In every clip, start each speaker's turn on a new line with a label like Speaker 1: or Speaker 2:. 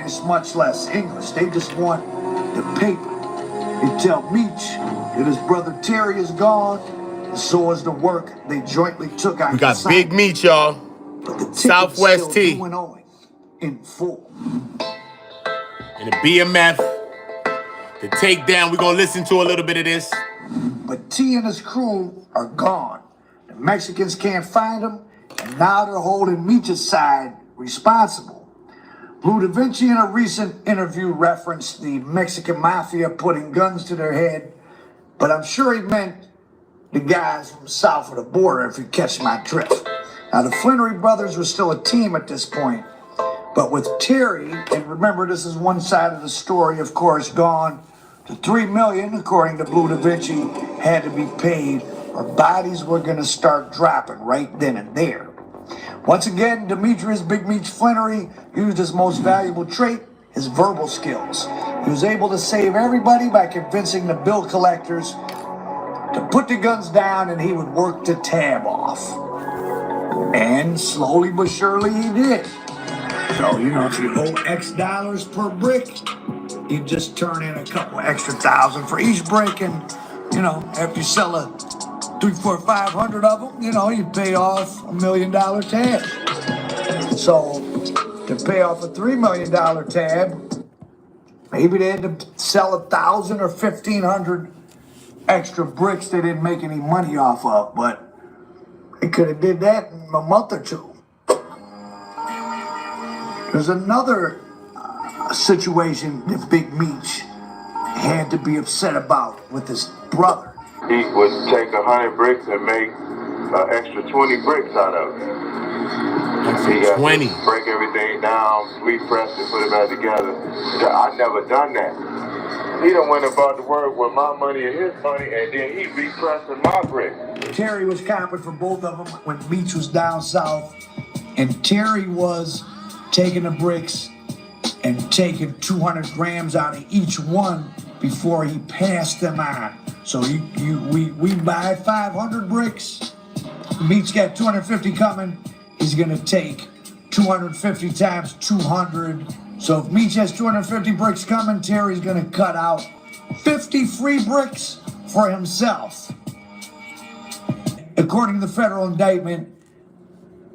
Speaker 1: Spanish, much less English. They just want the paper. They tell Meech that his brother Terry is gone, and so is the work they jointly took on.
Speaker 2: We got Big Meech, y'all.
Speaker 1: But the
Speaker 2: Southwest T.
Speaker 1: In full.
Speaker 2: And the BMF, the takedown, we're going to listen to a little bit of this.
Speaker 1: But T and his crew are gone. The Mexicans can't find them, and now they're holding Meech's side responsible. Blue Da Vinci in a recent interview referenced the Mexican mafia putting guns to their head, but I'm sure he meant the guys from south of the border, if you catch my drift. Now, the Flenory brothers were still a team at this point, but with Terry, and remember this is one side of the story, of course, gone, the $3 million, according to Blue Da Vinci, had to be paid, or bodies were going to start dropping right then and there. Once again, Demetrius Big Meech Flenory used his most valuable trait, his verbal skills. He was able to save everybody by convincing the bill collectors to put the guns down, and he would work the tab off. And slowly but surely he did. So, you know, if you owe X dollars per brick, you just turn in a couple extra thousand for each brick, and, you know, after you sell a 3, 4, 500 of them, you know, you pay off $1 million tab. So, to pay off a $3 million tab, maybe they had to sell 1,000 or 1,500 extra bricks they didn't make any money off of, but they could have did that in a month or two. There's another situation that Big Meech had to be upset about with his brother.
Speaker 3: He would take 100 bricks and make an extra 20 bricks out of it. He got
Speaker 2: 20.
Speaker 3: to break everything down, repress it, put it back together. I never done that. He done went about the work with my money and his money, and then he repressing my brick.
Speaker 1: Terry was copping for both of them when Meech was down south, and Terry was taking the bricks and taking 200 grams out of each one before he passed them on. So we buy 500 bricks. Meech got 250 coming. He's gonna take 250 times 200. So if Meech has 250 bricks coming, Terry's gonna cut out 50 free bricks for himself. According to the federal indictment,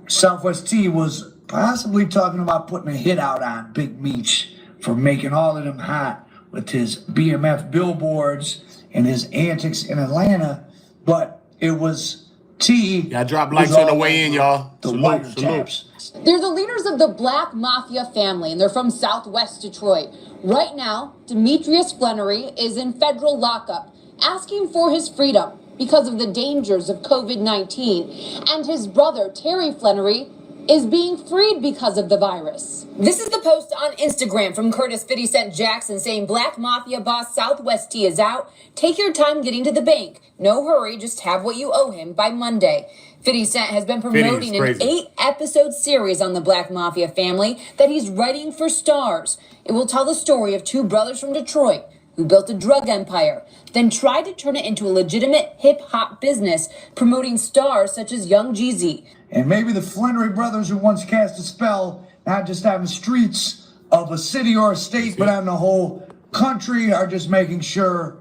Speaker 1: Southwest T was possibly talking about putting a hit out on Big Meech for making all of them hot with his BMF billboards and his antics in Atlanta, but it was T.
Speaker 2: Y'all drop likes on the way in, y'all.
Speaker 1: The
Speaker 2: Salute.
Speaker 4: They're the leaders of the Black Mafia Family, and they're from Southwest Detroit. Right now, Demetrius Flenory is in federal lockup, asking for his freedom because of the dangers of COVID-19, and his brother, Terry Flenory, is being freed because of the virus. This is the post on Instagram from Curtis 50 Cent Jackson saying Black Mafia boss Southwest T is out. Take your time getting to the bank. No hurry, just have what you owe him by Monday. 50 Cent has been promoting an 8-episode series on the Black Mafia family that he's writing for Stars. It will tell the story of two brothers from Detroit who built a drug empire, then tried to turn it into a legitimate hip-hop business, promoting stars such as Young Jeezy.
Speaker 1: And maybe the Flenory brothers who once cast a spell, not just on the streets of a city or a state, but on the whole country, are just making sure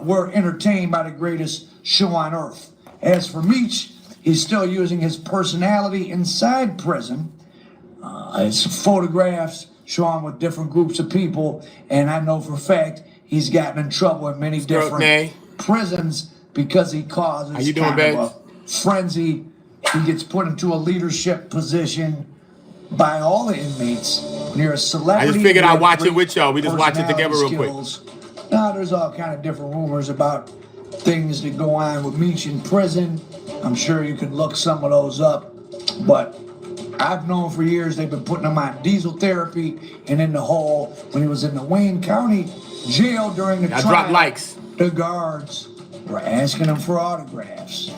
Speaker 1: we're entertained by the greatest show on earth. As for Meech, he's still using his personality inside prison. His photographs show him with different groups of people, and I know for a fact he's gotten in trouble in many different prisons because he causes kind of a frenzy. He gets put into a leadership position by all the inmates. When you're a celebrity,
Speaker 2: I just figured I'd watch it with y'all. We just watch it together real quick.
Speaker 1: Now, there's all kind of different rumors about things that go on with Meech in prison. I'm sure you could look some of those up. But I've known for years they've been putting him on diesel therapy and in the hole. When he was in the Wayne County jail during the trial, the guards were asking him for autographs.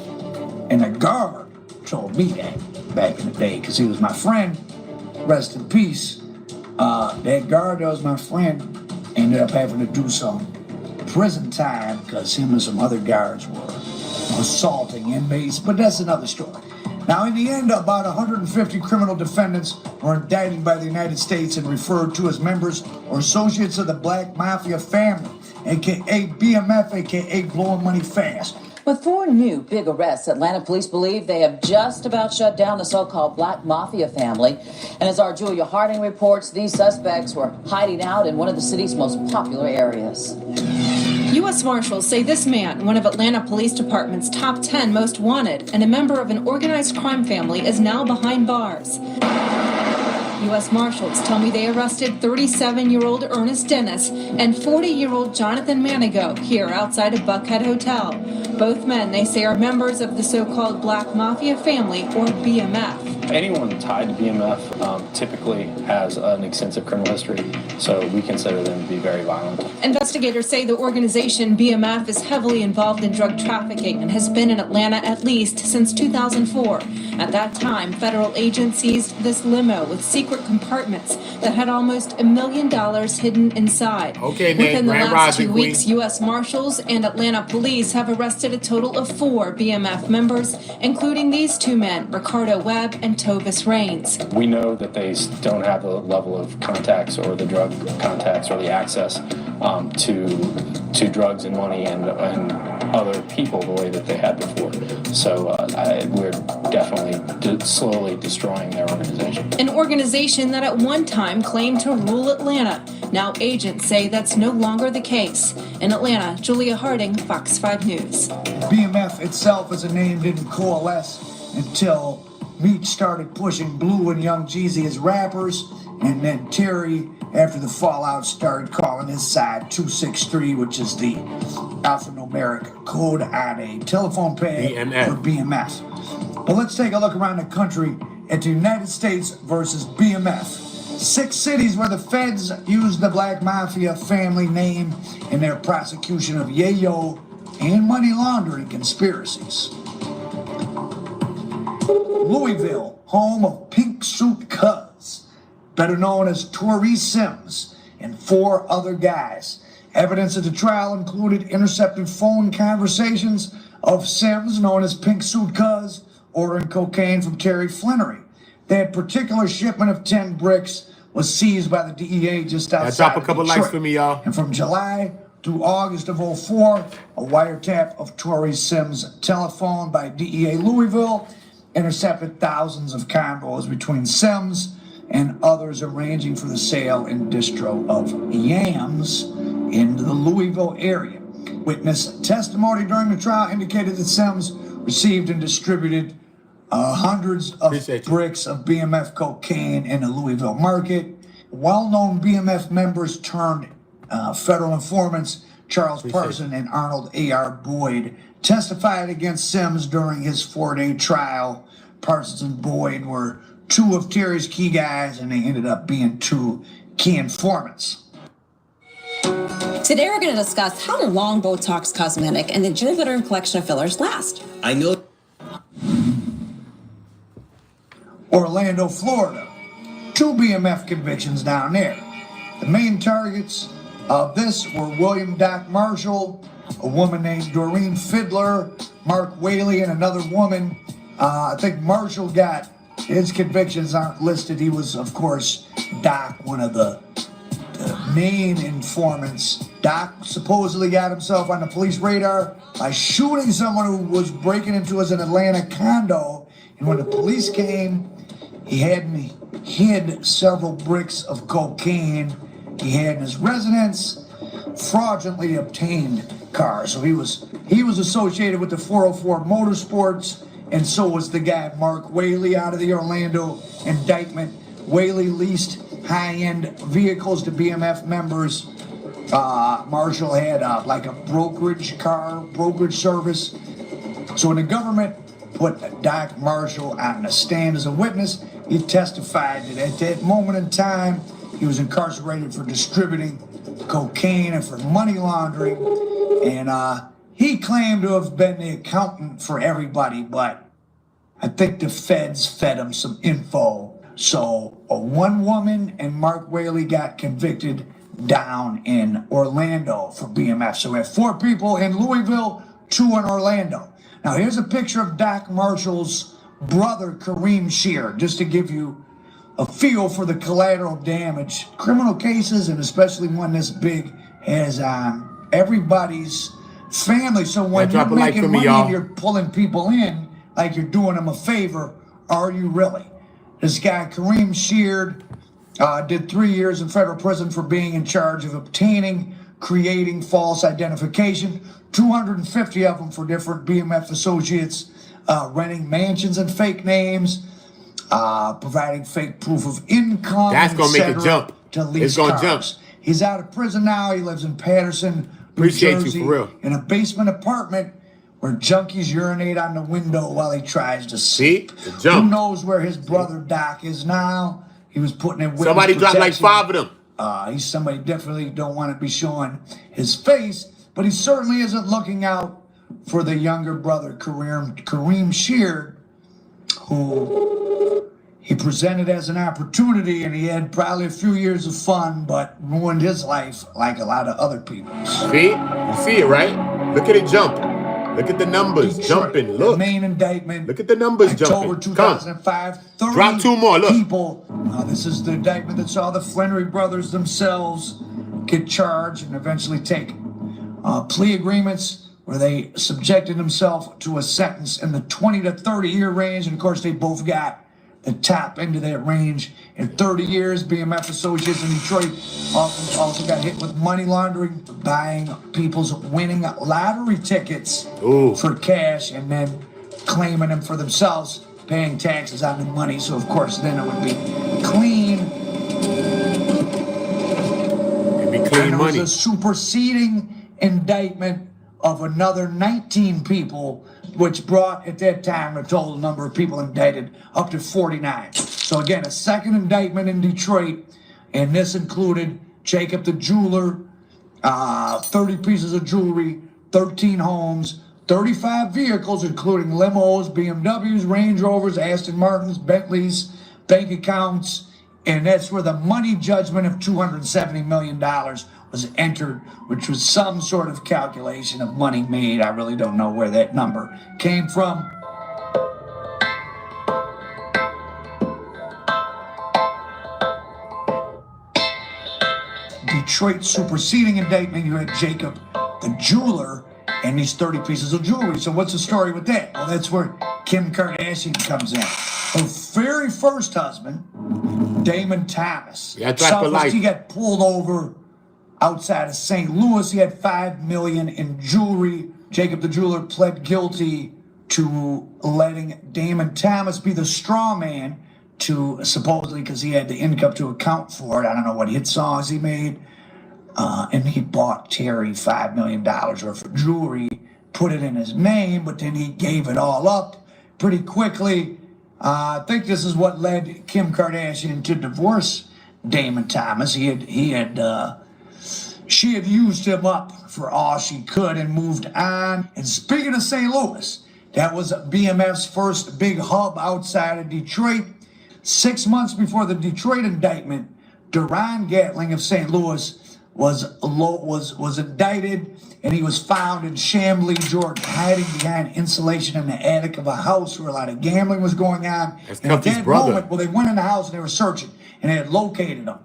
Speaker 1: And the guard told me that back in the day because he was my friend. Rest in peace. That guard that was my friend ended up having to do some prison time because him and some other guards were assaulting inmates, but that's another story. Now, in the end, about 150 criminal defendants were indicted by the United States and referred to as members or associates of the Black Mafia Family, aka BMF, aka blowing money fast.
Speaker 5: With 4 new big arrests, Atlanta police believe they have just about shut down the so-called Black Mafia Family. And as our Julia Harding reports, these suspects were hiding out in one of the city's most popular areas.
Speaker 6: U.S. Marshals say this man, one of Atlanta Police Department's top 10 most wanted, and a member of an organized crime family, is now behind bars. U.S. Marshals tell me they arrested 37-year-old Ernest Dennis and 40-year-old Jonathan Manigo here outside of Buckhead Hotel. Both men, they say, are members of the so-called Black Mafia Family, or BMF.
Speaker 7: Anyone tied to BMF typically has an extensive criminal history, so we consider them to be very violent.
Speaker 6: Investigators say the organization BMF is heavily involved in drug trafficking and has been in Atlanta at least since 2004. At that time, federal agents seized this limo with secret compartments that had almost $1 million hidden inside.
Speaker 2: Okay,
Speaker 6: Within the
Speaker 2: Grand
Speaker 6: last 2
Speaker 2: Rising
Speaker 6: weeks,
Speaker 2: Queen.
Speaker 6: U.S. Marshals and Atlanta police have arrested a total of 4 BMF members, including these 2 men, Ricardo Webb and Tovis Raines.
Speaker 7: We know that they don't have the level of contacts or the drug contacts or the access to drugs and money and other people the way that they had before. So we're definitely slowly destroying their organization.
Speaker 6: An organization that at one time claimed to rule Atlanta. Now agents say that's no longer the case. In Atlanta, Julia Harding, Fox 5 News.
Speaker 1: BMF itself as a name didn't coalesce until Meech started pushing Blue and Young Jeezy as rappers, and then Terry, after the fallout, started calling his side 263, which is the alphanumeric code on a telephone pad for BMF. But let's take a look around the country at the United States versus BMF. 6 cities where the feds used the Black Mafia Family name in their prosecution of yayo and money laundering conspiracies. Louisville, home of Pink Suit Cuz, better known as Tory Sims, and 4 other guys. Evidence at the trial included intercepted phone conversations of Sims, known as Pink Suit Cuz, ordering cocaine from Terry Flenory. That particular shipment of 10 bricks was seized by the DEA just outside
Speaker 2: drop a couple likes for me, y'all.
Speaker 1: And from July through August of 2004, a wiretap of Tory Sims' telephone by DEA Louisville intercepted thousands of convos between Sims and others arranging for the sale and distro of yams in the Louisville area. Witness testimony during the trial indicated that Sims received and distributed hundreds of bricks of BMF cocaine in the Louisville market. Well-known BMF members turned federal informants Charles Parson and Arnold A.R. Boyd testified against Sims during his 4-day trial. Parsons and Boyd were 2 of Terry's key guys, and they ended up being 2 key informants.
Speaker 8: Today we're going to discuss how long Botox Cosmetic and the Juvederm collection of fillers last.
Speaker 9: I know.
Speaker 1: Orlando, Florida. 2 BMF convictions down there. The main targets of this were William Doc Marshall, a woman named Doreen Fiddler, Mark Whaley, and another woman. I think Marshall got, his convictions aren't listed. He was, of course, Doc, one of the main informants. Doc supposedly got himself on the police radar by shooting someone who was breaking into his Atlanta condo. And when the police came, he hid several bricks of cocaine he had in his residence, fraudulently obtained cars. So he was associated with the 404 Motorsports, and so was the guy Mark Whaley out of the Orlando indictment. Whaley leased high-end vehicles to BMF members. Marshall had like a brokerage service. So when the government put Doc Marshall on the stand as a witness, he testified that at that moment in time, he was incarcerated for distributing cocaine and for money laundering. And he claimed to have been the accountant for everybody, but I think the feds fed him some info. So one woman and Mark Whaley got convicted down in Orlando for BMF. So we have 4 people in Louisville, 2 in Orlando. Now here's a picture of Doc Marshall's brother Kareem Shear, just to give you a feel for the collateral damage. Criminal cases, and especially one this big, has everybody's family. So when you're making money and you're pulling people in, like you're doing them a favor, are you really? This guy, Kareem Sheard, did 3 years in federal prison for being in charge of obtaining, creating false identification, 250 of them for different BMF associates, renting mansions and fake names, providing fake proof of income.
Speaker 2: That's going to make it jump.
Speaker 1: It's going to jump. He's out of prison now. He lives in Patterson, New Jersey, in a basement apartment where junkies urinate on the window while he tries to sleep. Who knows where his brother Doc is now? He was putting in witness
Speaker 2: Somebody dropped like
Speaker 1: protection.
Speaker 2: 5 of them.
Speaker 1: He's somebody definitely don't want to be showing his face, but he certainly isn't looking out for the younger brother, Kareem Sheard, who he presented as an opportunity, and he had probably a few years of fun, but ruined his life like a lot of other people.
Speaker 2: See? You see it, right? Look at it jump. Look at the numbers jumping. Look.
Speaker 1: Main indictment.
Speaker 2: Look at the numbers
Speaker 1: October
Speaker 2: jumping.
Speaker 1: 2005. 30
Speaker 2: drop 2 more. Look.
Speaker 1: People. This is the indictment that saw the Flenory brothers themselves get charged and eventually taken. Plea agreements where they subjected themselves to a sentence in the 20 to 30 year range. And of course, they both got the top end of that range in 30 years. BMF associates in Detroit also got hit with money laundering, buying people's winning lottery tickets for cash and then claiming them for themselves, paying taxes on the money. So of course then it would be clean.
Speaker 2: It'd be clean money.
Speaker 1: There was a superseding indictment of another 19 people, which brought at that time the total number of people indicted up to 49. So again, a second indictment in Detroit, and this included Jacob the jeweler, 30 pieces of jewelry, 13 homes, 35 vehicles, including limos, BMWs, Range Rovers, Aston Martins, Bentleys, bank accounts, and that's where the money judgment of $270 million was entered, which was some sort of calculation of money made. I really don't know where that number came from. Detroit superseding indictment, you had Jacob the jeweler and these 30 pieces of jewelry. So what's the story with that? Well, that's where Kim Kardashian comes in. Her very first husband, Damon Thomas, he got pulled over outside of St. Louis. He had $5 million in jewelry. Jacob the jeweler pled guilty to letting Damon Thomas be the straw man to supposedly, because he had the income to account for it. I don't know what hit songs he made. And he bought Terry $5 million worth of jewelry, put it in his name, but then he gave it all up pretty quickly. I think this is what led Kim Kardashian to divorce Damon Thomas. She had used him up for all she could and moved on. And speaking of St. Louis, that was BMF's first big hub outside of Detroit. 6 months before the Detroit indictment, Duran Gatling of St. Louis was indicted, and he was found in Chamblee, Georgia, hiding behind insulation in the attic of a house where a lot of gambling was going on.
Speaker 2: That's
Speaker 1: and at that moment, well, they went in the house and they were searching, and they had located him.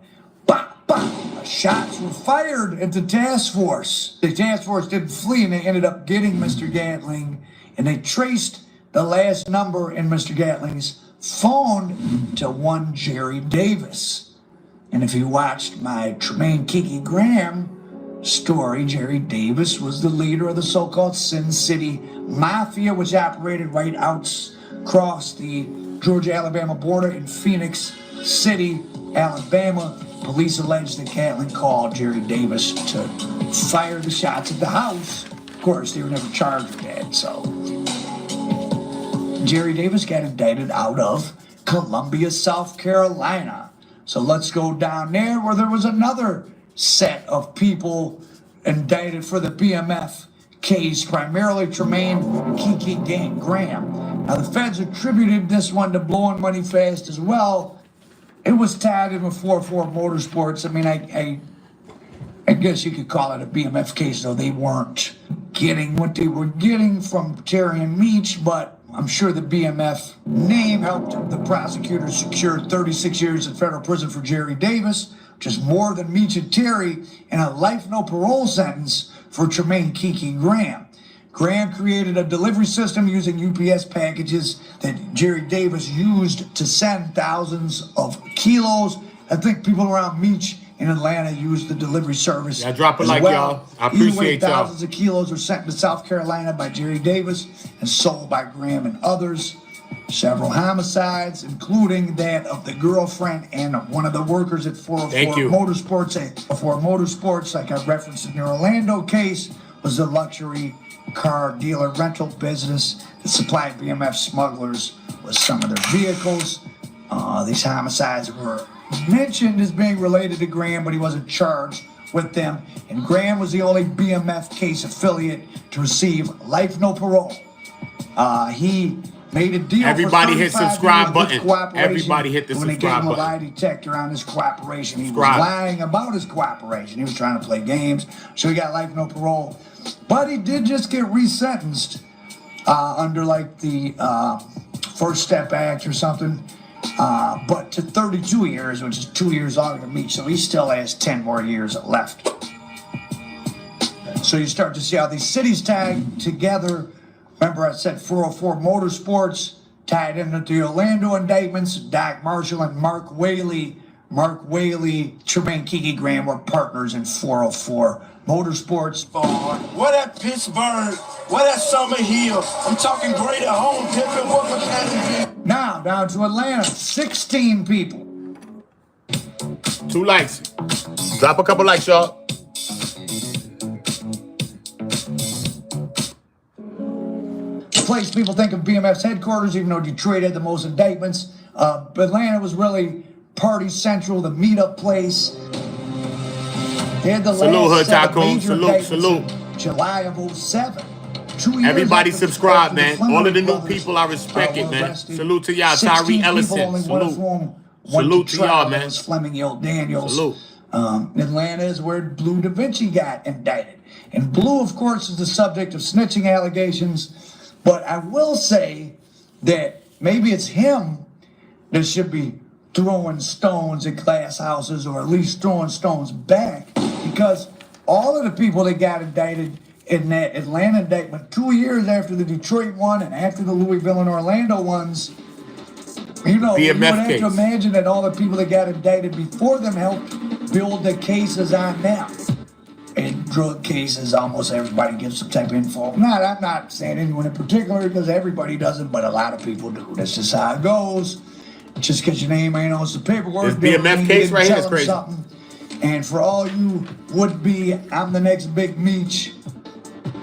Speaker 1: Bop, bop. Shots were fired at the task force. The task force didn't flee, and they ended up getting Mr. Gatling, and they traced the last number in Mr. Gatling's phone to one Jerry Davis. And if you watched my Tremaine Kiki Graham story, Jerry Davis was the leader of the so-called Sin City Mafia, which operated right across the Georgia-Alabama border in Phoenix City, Alabama. Police allege that Gatling called Jerry Davis to fire the shots at the house. Of course, they were never charged with that, so. Jerry Davis got indicted out of Columbia, South Carolina. So let's go down there where there was another set of people indicted for the BMF case, primarily Tremaine Kiki Graham. Now the feds attributed this one to blowing money fast as well. It was tied in with 4-4 Motorsports. I mean, I guess you could call it a BMF case, though they weren't getting what they were getting from Terry and Meech, but I'm sure the BMF name helped the prosecutor secure 36 years in federal prison for Jerry Davis, which is more than Meech and Terry, and a life no parole sentence for Tremaine Kiki Graham. Graham created a delivery system using UPS packages that Jerry Davis used to send thousands of kilos. I think people around Meech in Atlanta used the delivery service.
Speaker 2: Yeah, drop a
Speaker 1: as
Speaker 2: like,
Speaker 1: well.
Speaker 2: y'all. I
Speaker 1: Either way,
Speaker 2: appreciate y'all.
Speaker 1: thousands of kilos were sent to South Carolina by Jerry Davis and sold by Graham and others. Several homicides, including that of the girlfriend and one of the workers at 404 Motorsports, like I referenced in the Orlando case, was a luxury car dealer rental business that supplied BMF smugglers with some of their vehicles. These homicides were mentioned as being related to Graham, but he wasn't charged with them. And Graham was the only BMF case affiliate to receive life no parole. He made a deal.
Speaker 2: Everybody
Speaker 1: for
Speaker 2: hit
Speaker 1: 35
Speaker 2: subscribe
Speaker 1: years
Speaker 2: button.
Speaker 1: with cooperation.
Speaker 2: Everybody hit the
Speaker 1: when they
Speaker 2: subscribe
Speaker 1: gave him a lie
Speaker 2: button.
Speaker 1: detector on his cooperation. He
Speaker 2: Subscribe.
Speaker 1: was lying about his cooperation. He was trying to play games, so he got life no parole. But he did just get resentenced under like the First Step Act or something, but to 32 years, which is 2 years longer than Meech. So he still has 10 more years left. So you start to see how these cities tag together. Remember, I said 404 Motorsports tied into the Orlando indictments. Doc Marshall and Mark Whaley, Tremaine Kiki Graham were partners in 404 Motorsports.
Speaker 9: What that Pittsburgh? What that Summer Hill? I'm talking greater home, different what can.
Speaker 1: Now down to Atlanta, 16 people.
Speaker 2: 2 likes. Drop a couple likes, y'all.
Speaker 1: Place people think of BMF's headquarters, even though Detroit had the most indictments. Atlanta was really party central, the meetup place. They had the
Speaker 2: Salute,
Speaker 1: last
Speaker 2: Hood
Speaker 1: set of
Speaker 2: Tycoon.
Speaker 1: major
Speaker 2: Salute,
Speaker 1: indictments
Speaker 2: salute.
Speaker 1: in July of 07. 2 years
Speaker 2: Everybody
Speaker 1: after the
Speaker 2: subscribe,
Speaker 1: death
Speaker 2: man.
Speaker 1: of the
Speaker 2: All of the
Speaker 1: Flenory
Speaker 2: new
Speaker 1: brothers,
Speaker 2: people, I respect it,
Speaker 1: were
Speaker 2: man.
Speaker 1: arrested.
Speaker 2: Salute to y'all.
Speaker 1: 16
Speaker 2: Tyree
Speaker 1: people,
Speaker 2: Ellison.
Speaker 1: only one of
Speaker 2: Salute.
Speaker 1: whom went
Speaker 2: Salute
Speaker 1: to
Speaker 2: to y'all,
Speaker 1: trial.
Speaker 2: man.
Speaker 1: That was Fleming L. Daniels.
Speaker 2: Salute.
Speaker 1: Atlanta is where Blue Da Vinci got indicted. And Blue, of course, is the subject of snitching allegations. But I will say that maybe it's him that should be throwing stones at glass houses, or at least throwing stones back, because all of the people that got indicted in that Atlanta indictment 2 years after the Detroit one and after the Louisville and Orlando ones, you know, you would
Speaker 2: BMF
Speaker 1: have
Speaker 2: case.
Speaker 1: to imagine that all the people that got indicted before them helped build the cases on them. In drug cases, almost everybody gives some type of info. I'm not saying anyone in particular, because everybody doesn't, but a lot of people do. That's just how it goes. Just because your name ain't on some paperwork.
Speaker 2: This BMF
Speaker 1: doesn't mean
Speaker 2: case
Speaker 1: you
Speaker 2: right
Speaker 1: didn't
Speaker 2: here is
Speaker 1: tell them
Speaker 2: crazy.
Speaker 1: something. And for all you would-be, I'm the next big Meech,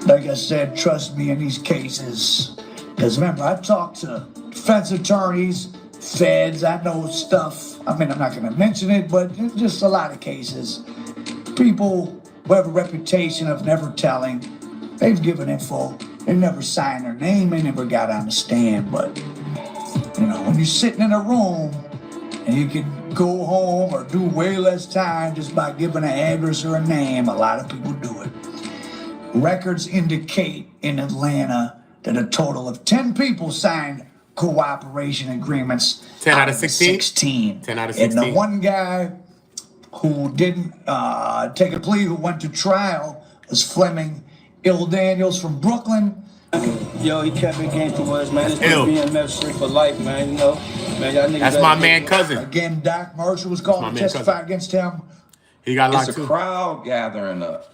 Speaker 1: like I said, trust me in these cases. Because remember, I talked to defense attorneys, feds, I know stuff. I mean, I'm not going to mention it, but just a lot of cases. People who have a reputation of never telling, they've given info. They never signed their name, they never got on the stand. But, you know, when you're sitting in a room and you can go home or do way less time just by giving an address or a name, a lot of people do it. Records indicate in Atlanta that a total of 10 people signed cooperation agreements.
Speaker 2: 10 out of 16?
Speaker 1: 16.
Speaker 2: 10 out of
Speaker 1: And
Speaker 2: 16.
Speaker 1: the one guy who didn't take a plea, who went to trial, was Fleming L. Daniels from Brooklyn.
Speaker 9: Yo, he kept it game to us, man. This
Speaker 2: Ill.
Speaker 9: BMF straight for life, man. You know, man, y'all niggas.
Speaker 2: That's my man cousin.
Speaker 1: Again, Doc Marshall was called
Speaker 2: My
Speaker 1: to
Speaker 2: man
Speaker 1: testify
Speaker 2: cousin.
Speaker 1: against him.
Speaker 2: He got locked
Speaker 10: It's a
Speaker 2: too.
Speaker 10: crowd gathering up,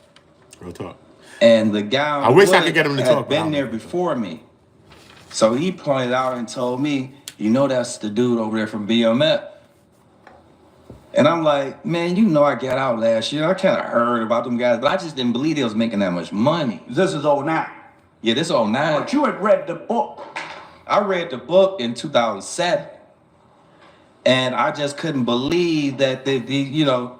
Speaker 2: Real talk.
Speaker 10: and the guy on
Speaker 2: I
Speaker 10: the
Speaker 2: wish I
Speaker 10: foot
Speaker 2: could get him to
Speaker 10: had
Speaker 2: talk,
Speaker 10: been
Speaker 2: but-
Speaker 10: there before me, so he pointed out and told me, "You know, that's the dude over there from BMF." And I'm like, man, you know, I got out last year. I kind of heard about them guys, but I just didn't believe they was making that much money.
Speaker 1: This is 09.
Speaker 10: Yeah, this 09.
Speaker 1: But you had read the book.
Speaker 10: I read the book in 2007, and I just couldn't believe that you know.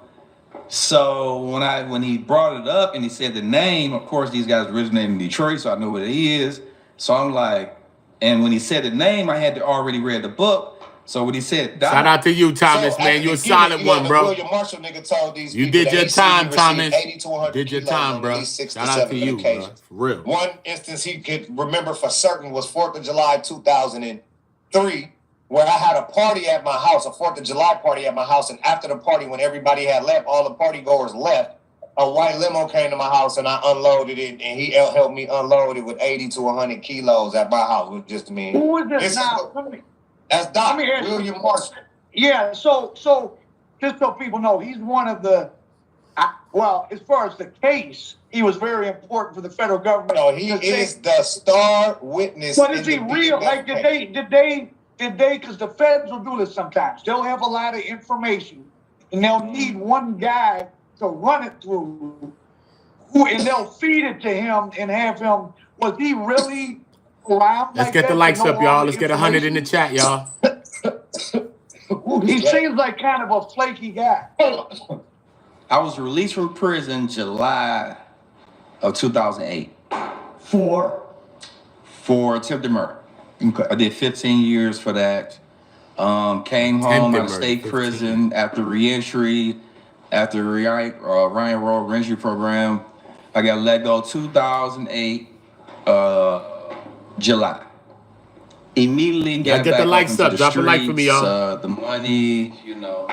Speaker 10: So when he brought it up and he said the name, of course these guys originated in Detroit, so I know what it is. So I'm like, and when he said the name, I had to already read the book. So what he said,
Speaker 2: Shout out to you, Thomas, man. You a solid one, bro.
Speaker 11: William Marshall nigga told these
Speaker 2: You
Speaker 11: people
Speaker 2: did your
Speaker 11: that
Speaker 2: time,
Speaker 11: he
Speaker 2: Thomas.
Speaker 11: 80 to 100
Speaker 2: Did your
Speaker 11: kilos
Speaker 2: time,
Speaker 11: on
Speaker 2: bro.
Speaker 11: at least 6
Speaker 2: Shout
Speaker 11: to
Speaker 2: out
Speaker 11: 7
Speaker 2: to you,
Speaker 11: occasions.
Speaker 2: bro. For real.
Speaker 11: One instance he could remember for certain was 4th of July 2003, where I had a party at my house, a 4th of July party at my house, and after the party, when everybody had left, all the party goers left, a white limo came to my house and I unloaded it, and he helped me unload it with 80 to 100 kilos at my house, with just me.
Speaker 1: Who is this now?
Speaker 11: That's Doc,
Speaker 1: Let me ask you-
Speaker 11: William Marshall.
Speaker 1: Yeah, so just so people know, he's one of the, well, as far as the case, he was very important for the federal government.
Speaker 11: No, he is the star witness.
Speaker 1: But is he
Speaker 11: in the
Speaker 1: real?
Speaker 11: BMF
Speaker 1: Like,
Speaker 11: case.
Speaker 1: did they, because the feds will do this sometimes. They'll have a lot of information and they'll need one guy to run it through, and they'll feed it to him and have him, was he really around?
Speaker 2: Let's
Speaker 1: like
Speaker 2: get the
Speaker 1: that
Speaker 2: likes
Speaker 1: to know
Speaker 2: up, y'all.
Speaker 1: all the
Speaker 2: Let's get 100 in the chat, y'all.
Speaker 1: He seems like kind of a flaky guy.
Speaker 10: I was released from prison July of 2008
Speaker 1: For
Speaker 10: attempted murder. I did 15 years for that. Came home out of state prison after reentry, after Ryan Roll reentry program. I got let go 2008 July. Immediately got
Speaker 2: get
Speaker 10: back
Speaker 2: the likes up.
Speaker 10: the
Speaker 2: Drop a like for me,
Speaker 10: streets,
Speaker 2: y'all.
Speaker 10: the money, you know.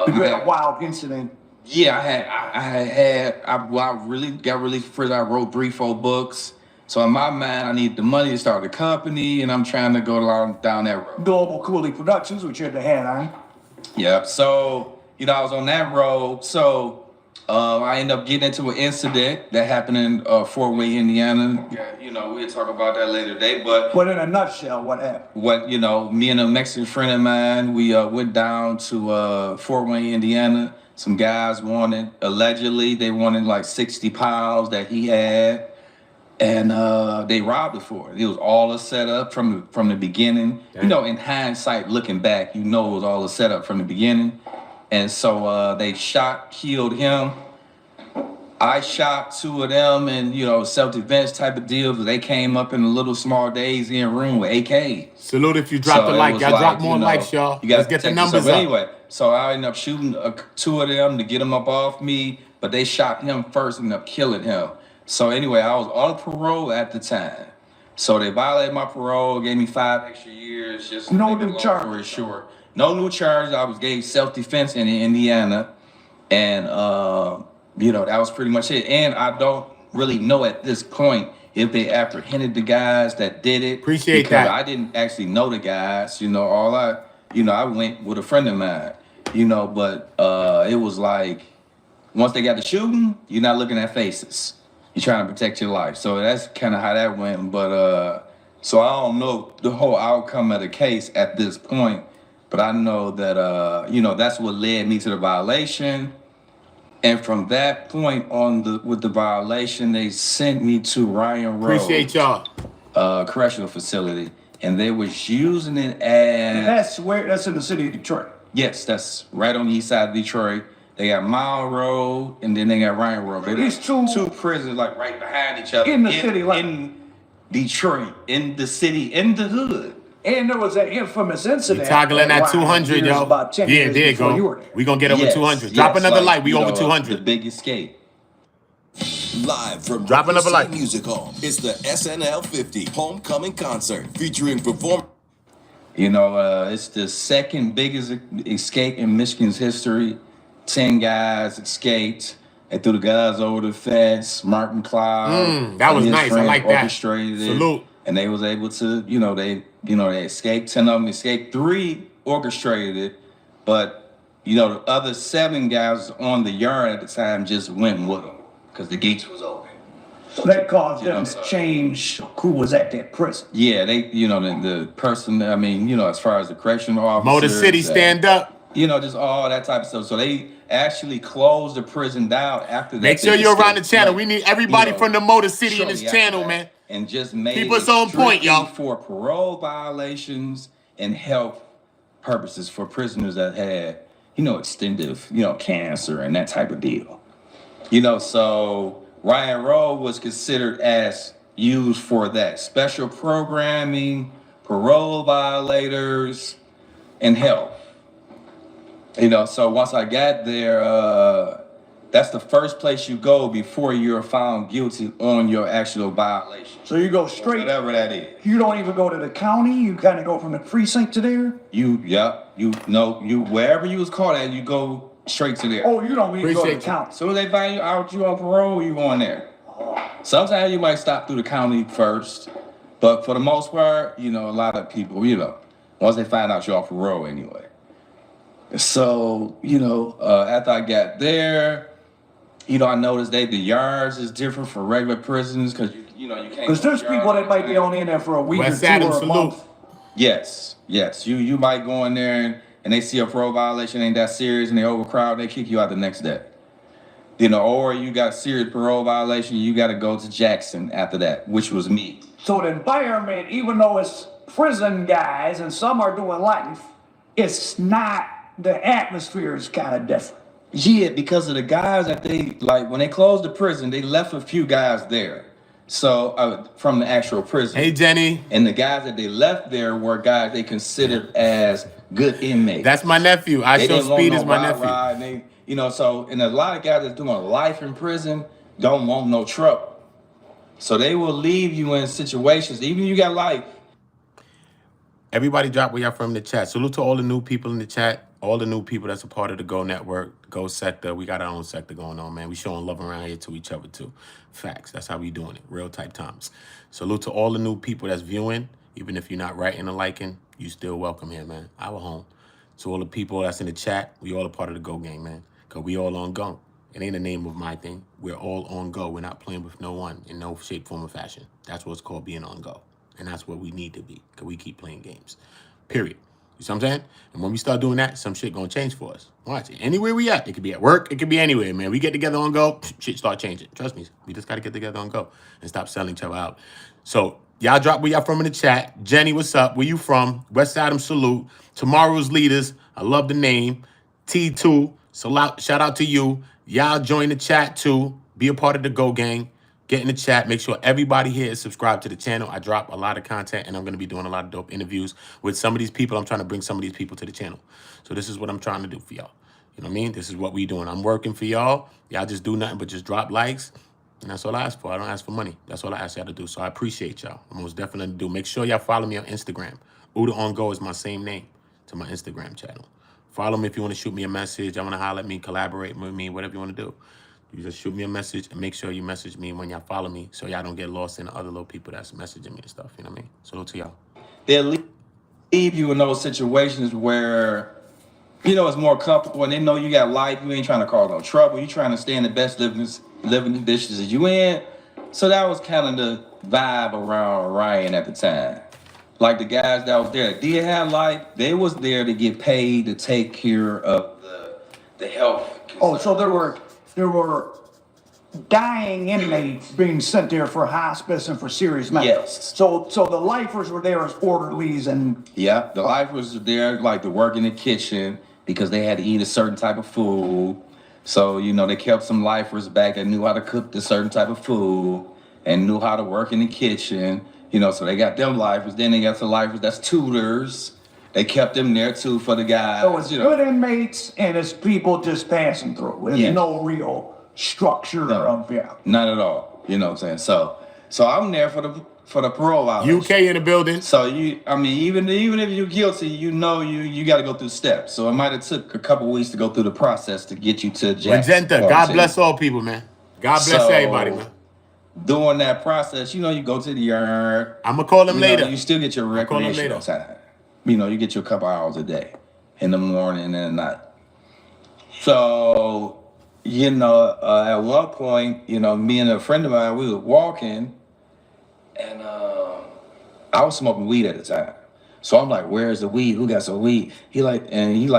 Speaker 1: you had a wild incident.
Speaker 10: Yeah, I really got released from prison. I wrote 3-4 books. So in my mind, I need the money to start a company, and I'm trying to go down that road.
Speaker 1: Global Cooley Productions, which you're the head on.
Speaker 10: Yeah. So I was on that road. So I ended up getting into an incident that happened in Fort Wayne, Indiana. Yeah, we'll talk about that later today. But
Speaker 1: in a nutshell, what happened?
Speaker 10: Me and a Mexican friend of mine, we went down to Fort Wayne, Indiana. Some guys allegedly like 60 pounds that he had. And they robbed it for it. It was all a setup from the beginning. Damn. In hindsight, looking back, it was all a setup from the beginning. And so they killed him. I shot 2 of them, and self-defense type of deal. They came up in a little small Daisy room with AK.
Speaker 2: Salute if you drop the like. Y'all drop more likes, y'all. Let's get the numbers up.
Speaker 10: Anyway, so I ended up shooting 2 of them to get them up off me, but they shot him first and ended up killing him. So anyway, I was on parole at the time. So they violated my parole, gave me 5 extra years. Just
Speaker 1: no new charges.
Speaker 10: Short. No new charges. I was gave self-defense in Indiana. And, that was pretty much it. And I don't really know at this point if they apprehended the guys that did it.
Speaker 2: Appreciate that.
Speaker 10: I didn't actually know the guys. I went with a friend of mine, but it was like, once they got the shooting, you're not looking at faces. You're trying to protect your life. So that's kind of how that went. But so I don't know the whole outcome of the case at this point. But I know that, that's what led me to the violation. And from that point on with the violation, they sent me to Ryan Road.
Speaker 2: Appreciate y'all.
Speaker 10: Correctional facility. And they was using it as...
Speaker 1: That's in the city of Detroit.
Speaker 10: Yes, that's right on the east side of Detroit. They got Mile Road, and then they got Ryan Road.
Speaker 1: These two
Speaker 10: prisons like right behind each other.
Speaker 1: In the city,
Speaker 10: in Detroit, in the city, in the hood.
Speaker 1: And there was that infamous incident.
Speaker 2: Toggling at 200, y'all. Yeah, there you go. We're going to get over 200. Drop another like. We over 200.
Speaker 10: The big escape.
Speaker 12: Live from
Speaker 2: Drop another like.
Speaker 12: Music Hall, it's the SNL 50 Homecoming Concert featuring performers.
Speaker 10: It's the second biggest escape in Michigan's history. 10 guys escaped. They threw the guys over the fence. Mark McCloud.
Speaker 2: That was nice. I like that.
Speaker 10: Orchestrated it.
Speaker 2: Salute.
Speaker 10: And they was able to, they escaped. 10 of them escaped. 3 orchestrated it. But, the other 7 guys on the yard at the time just went with them because the gates was open.
Speaker 1: So that caused them to change who was at that prison.
Speaker 10: Yeah, they, the person, as far as the correctional officers.
Speaker 2: Motor City stand up.
Speaker 10: Just all that type of stuff. So they actually closed the prison down after that.
Speaker 2: Make sure you're around the channel. We need everybody from the Motor City in this channel, man.
Speaker 10: And just made
Speaker 2: keep us on point, y'all.
Speaker 10: For parole violations and health purposes for prisoners that had, extensive, cancer and that type of deal. So Ryan Road was considered as used for that. Special programming, parole violators, and health. You know, so once I got there, that's the first place you go before you're found guilty on your actual violation.
Speaker 1: So you go straight,
Speaker 10: whatever that is.
Speaker 1: You don't even go to the county. You kind of go from the precinct to there.
Speaker 10: You wherever you was caught at, you go straight to there.
Speaker 1: Oh, you don't even go to the county.
Speaker 10: As soon as they find you out, you on parole, you going there. Sometimes you might stop through the county first, but for the most part, you know, a lot of people, you know, once they find out you're on parole anyway. So, you know, after I got there, you know, I noticed the yards is different for regular prisons because you know you can't.
Speaker 1: Because there's people that might be only in there for a week
Speaker 2: West
Speaker 1: or two
Speaker 2: Adams
Speaker 1: or a
Speaker 2: salute.
Speaker 1: month.
Speaker 10: Yes. You might go in there and they see a parole violation ain't that serious and they overcrowd, they kick you out the next day. You know, or you got serious parole violation, you got to go to Jackson after that, which was me.
Speaker 1: So the environment, even though it's prison guys and some are doing life, it's not, the atmosphere is kind of different.
Speaker 10: Yeah, because of the guys that they, like, when they closed the prison, they left a few guys there. So, from the actual prison.
Speaker 2: Hey, Jenny.
Speaker 10: And the guys that they left there were guys they considered as good inmates.
Speaker 2: That's my nephew. I show Speed is my nephew.
Speaker 10: And they, you know, so, and a lot of guys that's doing life in prison don't want no trouble. So they will leave you in situations, even if you got life.
Speaker 2: Everybody drop where y'all from in the chat. Salute to all the new people in the chat. All the new people that's a part of the Go Network, Go Sector. We got our own sector going on, man. We showing love around here to each other, too. Facts. That's how we doing it. Real type times. Salute to all the new people that's viewing. Even if you're not writing or liking, you still welcome here, man. Our home. To all the people that's in the chat, we all a part of the Go gang, man. Because we all on Go. It ain't the name of my thing. We're all on Go. We're not playing with no one in no shape, form, or fashion. That's what's called being on Go. And that's what we need to be. Because we keep playing games. Period. You see what I'm saying? And when we start doing that, some shit gonna change for us. Watch it. Anywhere we at. It could be at work. It could be anywhere, man. We get together on Go, shit start changing. Trust me. We just gotta get together on Go and stop selling each other out. So y'all drop where y'all from in the chat. Jenny, what's up? Where you from? West Adams salute. Tomorrow's leaders. I love the name. T2. Shout out to you. Y'all join the chat too. Be a part of the Go gang. Get in the chat. Make sure everybody here is subscribed to the channel. I drop a lot of content, and I'm going to be doing a lot of dope interviews with some of these people. I'm trying to bring some of these people to the channel. So this is what I'm trying to do for y'all. You know what I mean? This is what we doing. I'm working for y'all. Y'all just do nothing but just drop likes, and that's all I ask for. I don't ask for money. That's all I ask y'all to do. So I appreciate y'all. I most definitely do. Make sure y'all follow me on Instagram. Uda On Go is my same name to my Instagram channel. Follow me if you want to shoot me a message. I want to holler at me, collaborate with me, whatever you want to do. You just shoot me a message and make sure you message me when y'all follow me so y'all don't get lost in the other little people that's messaging me and stuff. You know what I mean? Salute to y'all.
Speaker 10: They'll leave you in those situations where, you know, it's more comfortable and they know you got life. You ain't trying to cause no trouble. You trying to stay in the best living conditions that you in. So that was kind of the vibe around Ryan at the time. Like the guys that was there that did have life, they was there to get paid to take care of the health.
Speaker 1: Oh, so there were dying inmates being sent there for hospice and for serious medical.
Speaker 10: Yes.
Speaker 1: So the lifers were there as orderlies and...
Speaker 10: Yeah, the lifers were there like to work in the kitchen because they had to eat a certain type of food. So, you know, they kept some lifers back that knew how to cook the certain type of food and knew how to work in the kitchen. You know, so they got them lifers. Then they got the lifers that's tutors. They kept them there too for the guys.
Speaker 1: So it's good inmates and it's people just passing through. There's no real structure of
Speaker 10: Not at all. You know what I'm saying? So I'm there for the parole violation.
Speaker 2: UK in the building.
Speaker 10: So even if you're guilty, you know you got to go through steps. So it might have took a couple weeks to go through the process to get you to Jackson.
Speaker 2: God bless all people, man. God bless everybody, man.
Speaker 10: During that process, you know, you go to the yard.
Speaker 2: I'm gonna call them later.
Speaker 10: You still get your recreational time. You know, you get your couple hours a day in the morning and at night. So, you know, at one point, you know, me and a friend of mine, we were walking and I was smoking weed at the time. So I'm like, where's the weed? Who got some weed? He like,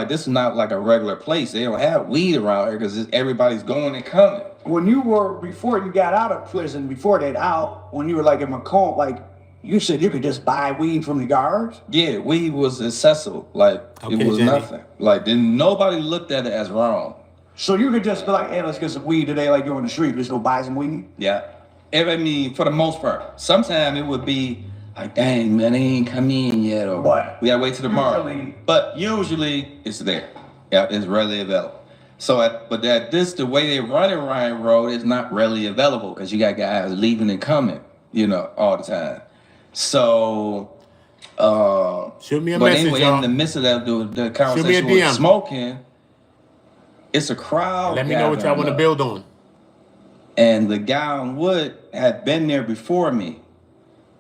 Speaker 10: this is not like a regular place. They don't have weed around here because everybody's going and coming.
Speaker 1: When you were, before you got out of prison, before that out, when you were like in Macomb, like, you said you could just buy weed from the guards?
Speaker 10: Yeah, weed was accessible. Like, it was nothing. Like, then nobody looked at it as wrong.
Speaker 1: So you could just be like, hey, let's get some weed today, like you're on the street, let's go buy some weed?
Speaker 10: Yeah. I mean, for the most part. Sometimes it would be Like, dang, man, they ain't come in yet, or
Speaker 1: What?
Speaker 10: we gotta wait till tomorrow.
Speaker 1: Usually-
Speaker 10: But usually it's there. Yeah, it's readily available. So, the way they run it, Ryan Road, is not readily available because you got guys leaving and coming, all the time. So,
Speaker 2: Shoot me a
Speaker 10: but
Speaker 2: message,
Speaker 10: anyway,
Speaker 2: y'all.
Speaker 10: in the midst of that, the
Speaker 2: Shoot me a
Speaker 10: conversation
Speaker 2: DM.
Speaker 10: with smoking, it's a crowd.
Speaker 2: Let me know what y'all want to build on.
Speaker 10: And the guy on Wood had been there before me.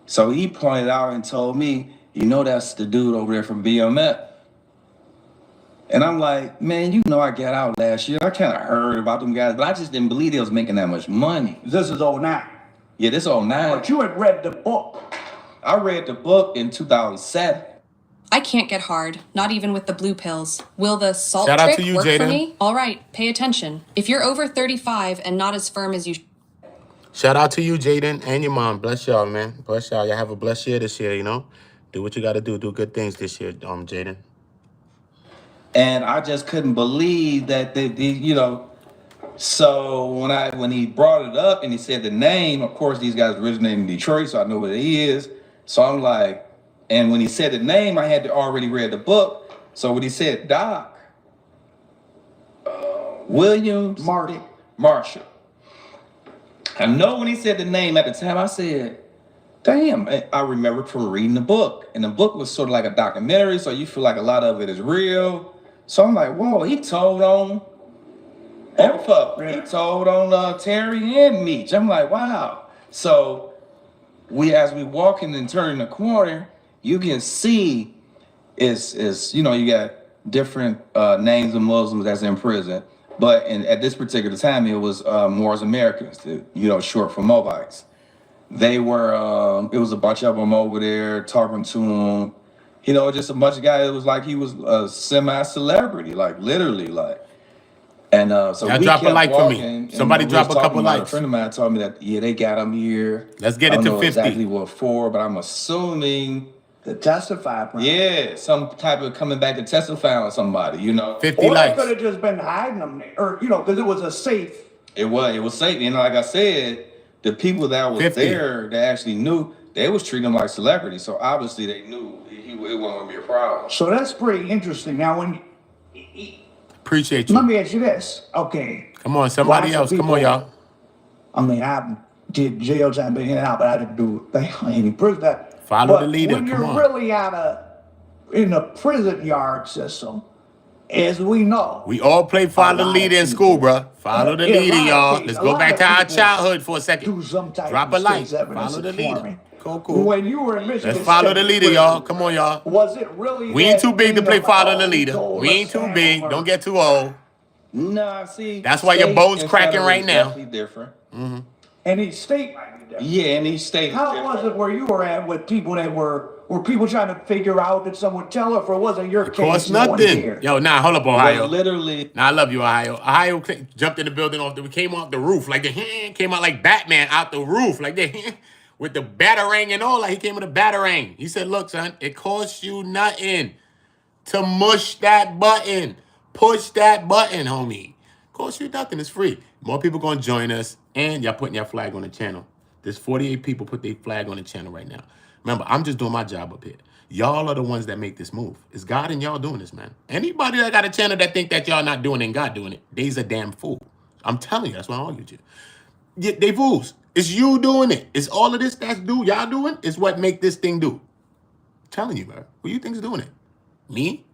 Speaker 10: So he pointed out and told me, that's the dude over there from BMF. And I'm like, man, I got out last year. I kind of heard about them guys, but I just didn't believe they was making that much money.
Speaker 1: This is 09.
Speaker 10: Yeah, this 09.
Speaker 1: But you had read the book.
Speaker 10: I read the book in 2007.
Speaker 13: I can't get hard, not even with the blue pills. Will the salt
Speaker 2: Shout out
Speaker 13: trick
Speaker 2: to you,
Speaker 13: work for
Speaker 2: Jaden.
Speaker 13: me? All right, pay attention. If you're over 35 and not as firm as you
Speaker 2: Shout out to you, Jaden, and your mom. Bless y'all, man. Bless y'all. Y'all have a blessed year this year, Do what you got to do. Do good things this year, Jaden.
Speaker 10: And I just couldn't believe that So when he brought it up and he said the name, of course these guys originated in Detroit, so I know what it is. So I'm like, and when he said the name, I had to already read the book. So when he said Doc Williams Marshall, I know when he said the name at the time, I said, damn, I remember from reading the book. And the book was sort of like a documentary, so you feel like a lot of it is real. So I'm like, whoa, he told on he told on Terry and Meech. I'm like, wow. So as we walking and turning the corner, you can see you got different names of Muslims that's in prison. But at this particular time, it was Moors Americans, short for Moabites. They were, it was a bunch of them over there talking to him. Just a bunch of guys. It was like he was a semi-celebrity, like literally, like. And so
Speaker 2: Y'all
Speaker 10: we
Speaker 2: drop a
Speaker 10: kept
Speaker 2: like for me.
Speaker 10: walking,
Speaker 2: Somebody
Speaker 10: and
Speaker 2: drop
Speaker 10: we
Speaker 2: a
Speaker 10: was
Speaker 2: couple
Speaker 10: talking about it.
Speaker 2: likes.
Speaker 10: A friend of mine told me that they got him here.
Speaker 2: Let's get
Speaker 10: I
Speaker 2: it
Speaker 10: don't
Speaker 2: to
Speaker 10: know
Speaker 2: 50.
Speaker 10: exactly what for, but I'm assuming
Speaker 1: To testify.
Speaker 10: yeah, some type of coming back to testify on somebody,
Speaker 2: 50
Speaker 1: Or they
Speaker 2: likes.
Speaker 1: could have just been hiding them there, or because it was a safe.
Speaker 10: It was safe. And like I said, the people that was
Speaker 2: 50.
Speaker 10: there that actually knew, they was treating him like celebrities. So obviously they knew it wasn't gonna be a problem.
Speaker 1: So that's pretty interesting. Now,
Speaker 2: Appreciate you.
Speaker 1: let me ask you this. Okay.
Speaker 2: Come on, somebody
Speaker 1: Lots of
Speaker 2: else. Come on,
Speaker 1: people-
Speaker 2: y'all.
Speaker 1: I mean, I did jail time, been in and out, but I didn't do any prison time.
Speaker 2: Follow
Speaker 1: But
Speaker 2: the leader.
Speaker 1: when
Speaker 2: Come
Speaker 1: you're
Speaker 2: on.
Speaker 1: really in the prison yard system, as we know,
Speaker 2: We all play follow the
Speaker 1: lot
Speaker 2: leader
Speaker 1: of
Speaker 2: in school,
Speaker 1: people-
Speaker 2: bruh. Follow the
Speaker 1: Yeah, a
Speaker 2: leader,
Speaker 1: lot of
Speaker 2: y'all.
Speaker 1: people-
Speaker 2: Let's
Speaker 1: a
Speaker 2: go
Speaker 1: lot
Speaker 2: back
Speaker 1: of
Speaker 2: to our
Speaker 1: people
Speaker 2: childhood for a
Speaker 1: do
Speaker 2: second.
Speaker 1: some type
Speaker 2: Drop
Speaker 1: of
Speaker 2: a like.
Speaker 1: state's evidence
Speaker 2: Follow the
Speaker 1: informing.
Speaker 2: leader. Cool.
Speaker 1: When you were in Michigan
Speaker 2: Let's follow the
Speaker 1: State
Speaker 2: leader,
Speaker 1: Prison,
Speaker 2: y'all. Come on, y'all.
Speaker 1: Was it really?
Speaker 2: We ain't
Speaker 1: that
Speaker 2: too big to
Speaker 1: thing
Speaker 2: play
Speaker 1: of,
Speaker 2: follow the
Speaker 1: he
Speaker 2: leader.
Speaker 1: told
Speaker 2: We
Speaker 1: us
Speaker 2: ain't too
Speaker 1: that,
Speaker 2: big.
Speaker 1: or-
Speaker 2: Don't get too old.
Speaker 10: Nah, see.
Speaker 2: That's why your
Speaker 10: state
Speaker 2: bow's
Speaker 10: and
Speaker 2: cracking
Speaker 10: federal
Speaker 2: right
Speaker 10: is
Speaker 2: now.
Speaker 10: Definitely different.
Speaker 1: And each state might be different.
Speaker 10: Yeah, and each state.
Speaker 1: How
Speaker 10: is
Speaker 1: was
Speaker 10: different.
Speaker 1: it where you were at with people that were people trying to figure out that someone tell her, or was it your case?
Speaker 2: Cost
Speaker 1: no one
Speaker 2: nothing.
Speaker 1: cared?
Speaker 2: Yo, nah, hold up,
Speaker 10: Well,
Speaker 2: Ohio.
Speaker 10: literally.
Speaker 2: Nah, I love you, Ohio. Ohio jumped in the building we came off the roof. Like the came out like Batman out the roof. Like with the batarang and all. Like he came with a batarang. He said, look, son, it costs you nothing to mush that button. Push that button, homie. Costs you nothing. It's free. More people gonna join us. And y'all putting your flag on the channel. There's 48 people put their flag on the channel right now. Remember, I'm just doing my job up here. Y'all are the ones that make this move. It's God and y'all doing this, man. Anybody that got a channel that think that y'all not doing it and God doing it, they's a damn fool. I'm telling you, that's why I argue with you. Yeah, they fools. It's you doing it. It's all of this that's y'all doing is what make this thing do. I'm telling you, bro. Who you think's doing it? Me?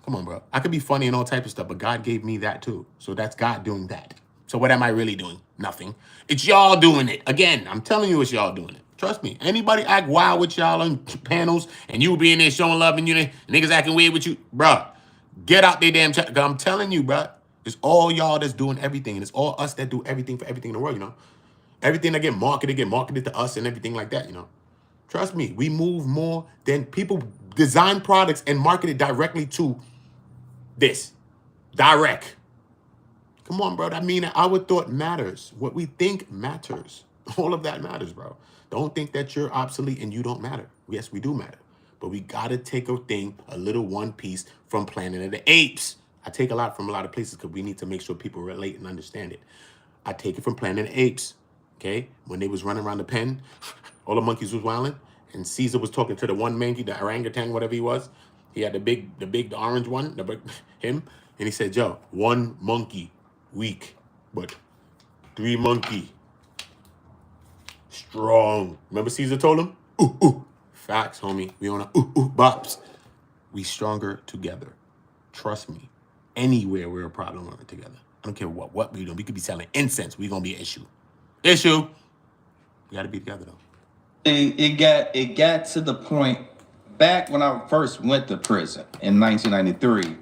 Speaker 2: Come on, bro. I could be funny and all type of stuff, but God gave me that too. So that's God doing that. So what am I really doing? Nothing. It's y'all doing it. Again, I'm telling you it's y'all doing it. Trust me. Anybody act wild with y'all on panels and you be in there showing love and niggas acting weird with you, bruh, get out there damn chat. I'm telling you, bruh, it's all y'all that's doing everything. And it's all us that do everything for everything in the world, Everything that get marketed to us and everything like that, Trust me, we move more than people design products and market it directly to this. Direct. Come on, bro. That means that our thought matters. What we think matters. All of that matters, bro. Don't think that you're obsolete and you don't matter. Yes, we do matter. But we got to take a little one piece from Planet of the Apes. I take a lot from a lot of places because we need to make sure people relate and understand it. I take it from Planet of the Apes, okay? When they was running around the pen, all the monkeys was wilding, and Caesar was talking to the one monkey, the orangutan, whatever he was. He had the orange one, him, and he said, "Yo, one monkey weak, but 3 monkey strong." Remember Caesar told him? Ooh, ooh. Facts, homie. We on a bops. We stronger together. Trust me. Anywhere we're a problem, we're together. I don't care what we doing. We could be selling incense. We gonna be an issue. Issue. We gotta be together though.
Speaker 10: It got to the point back when I first went to prison in 1993.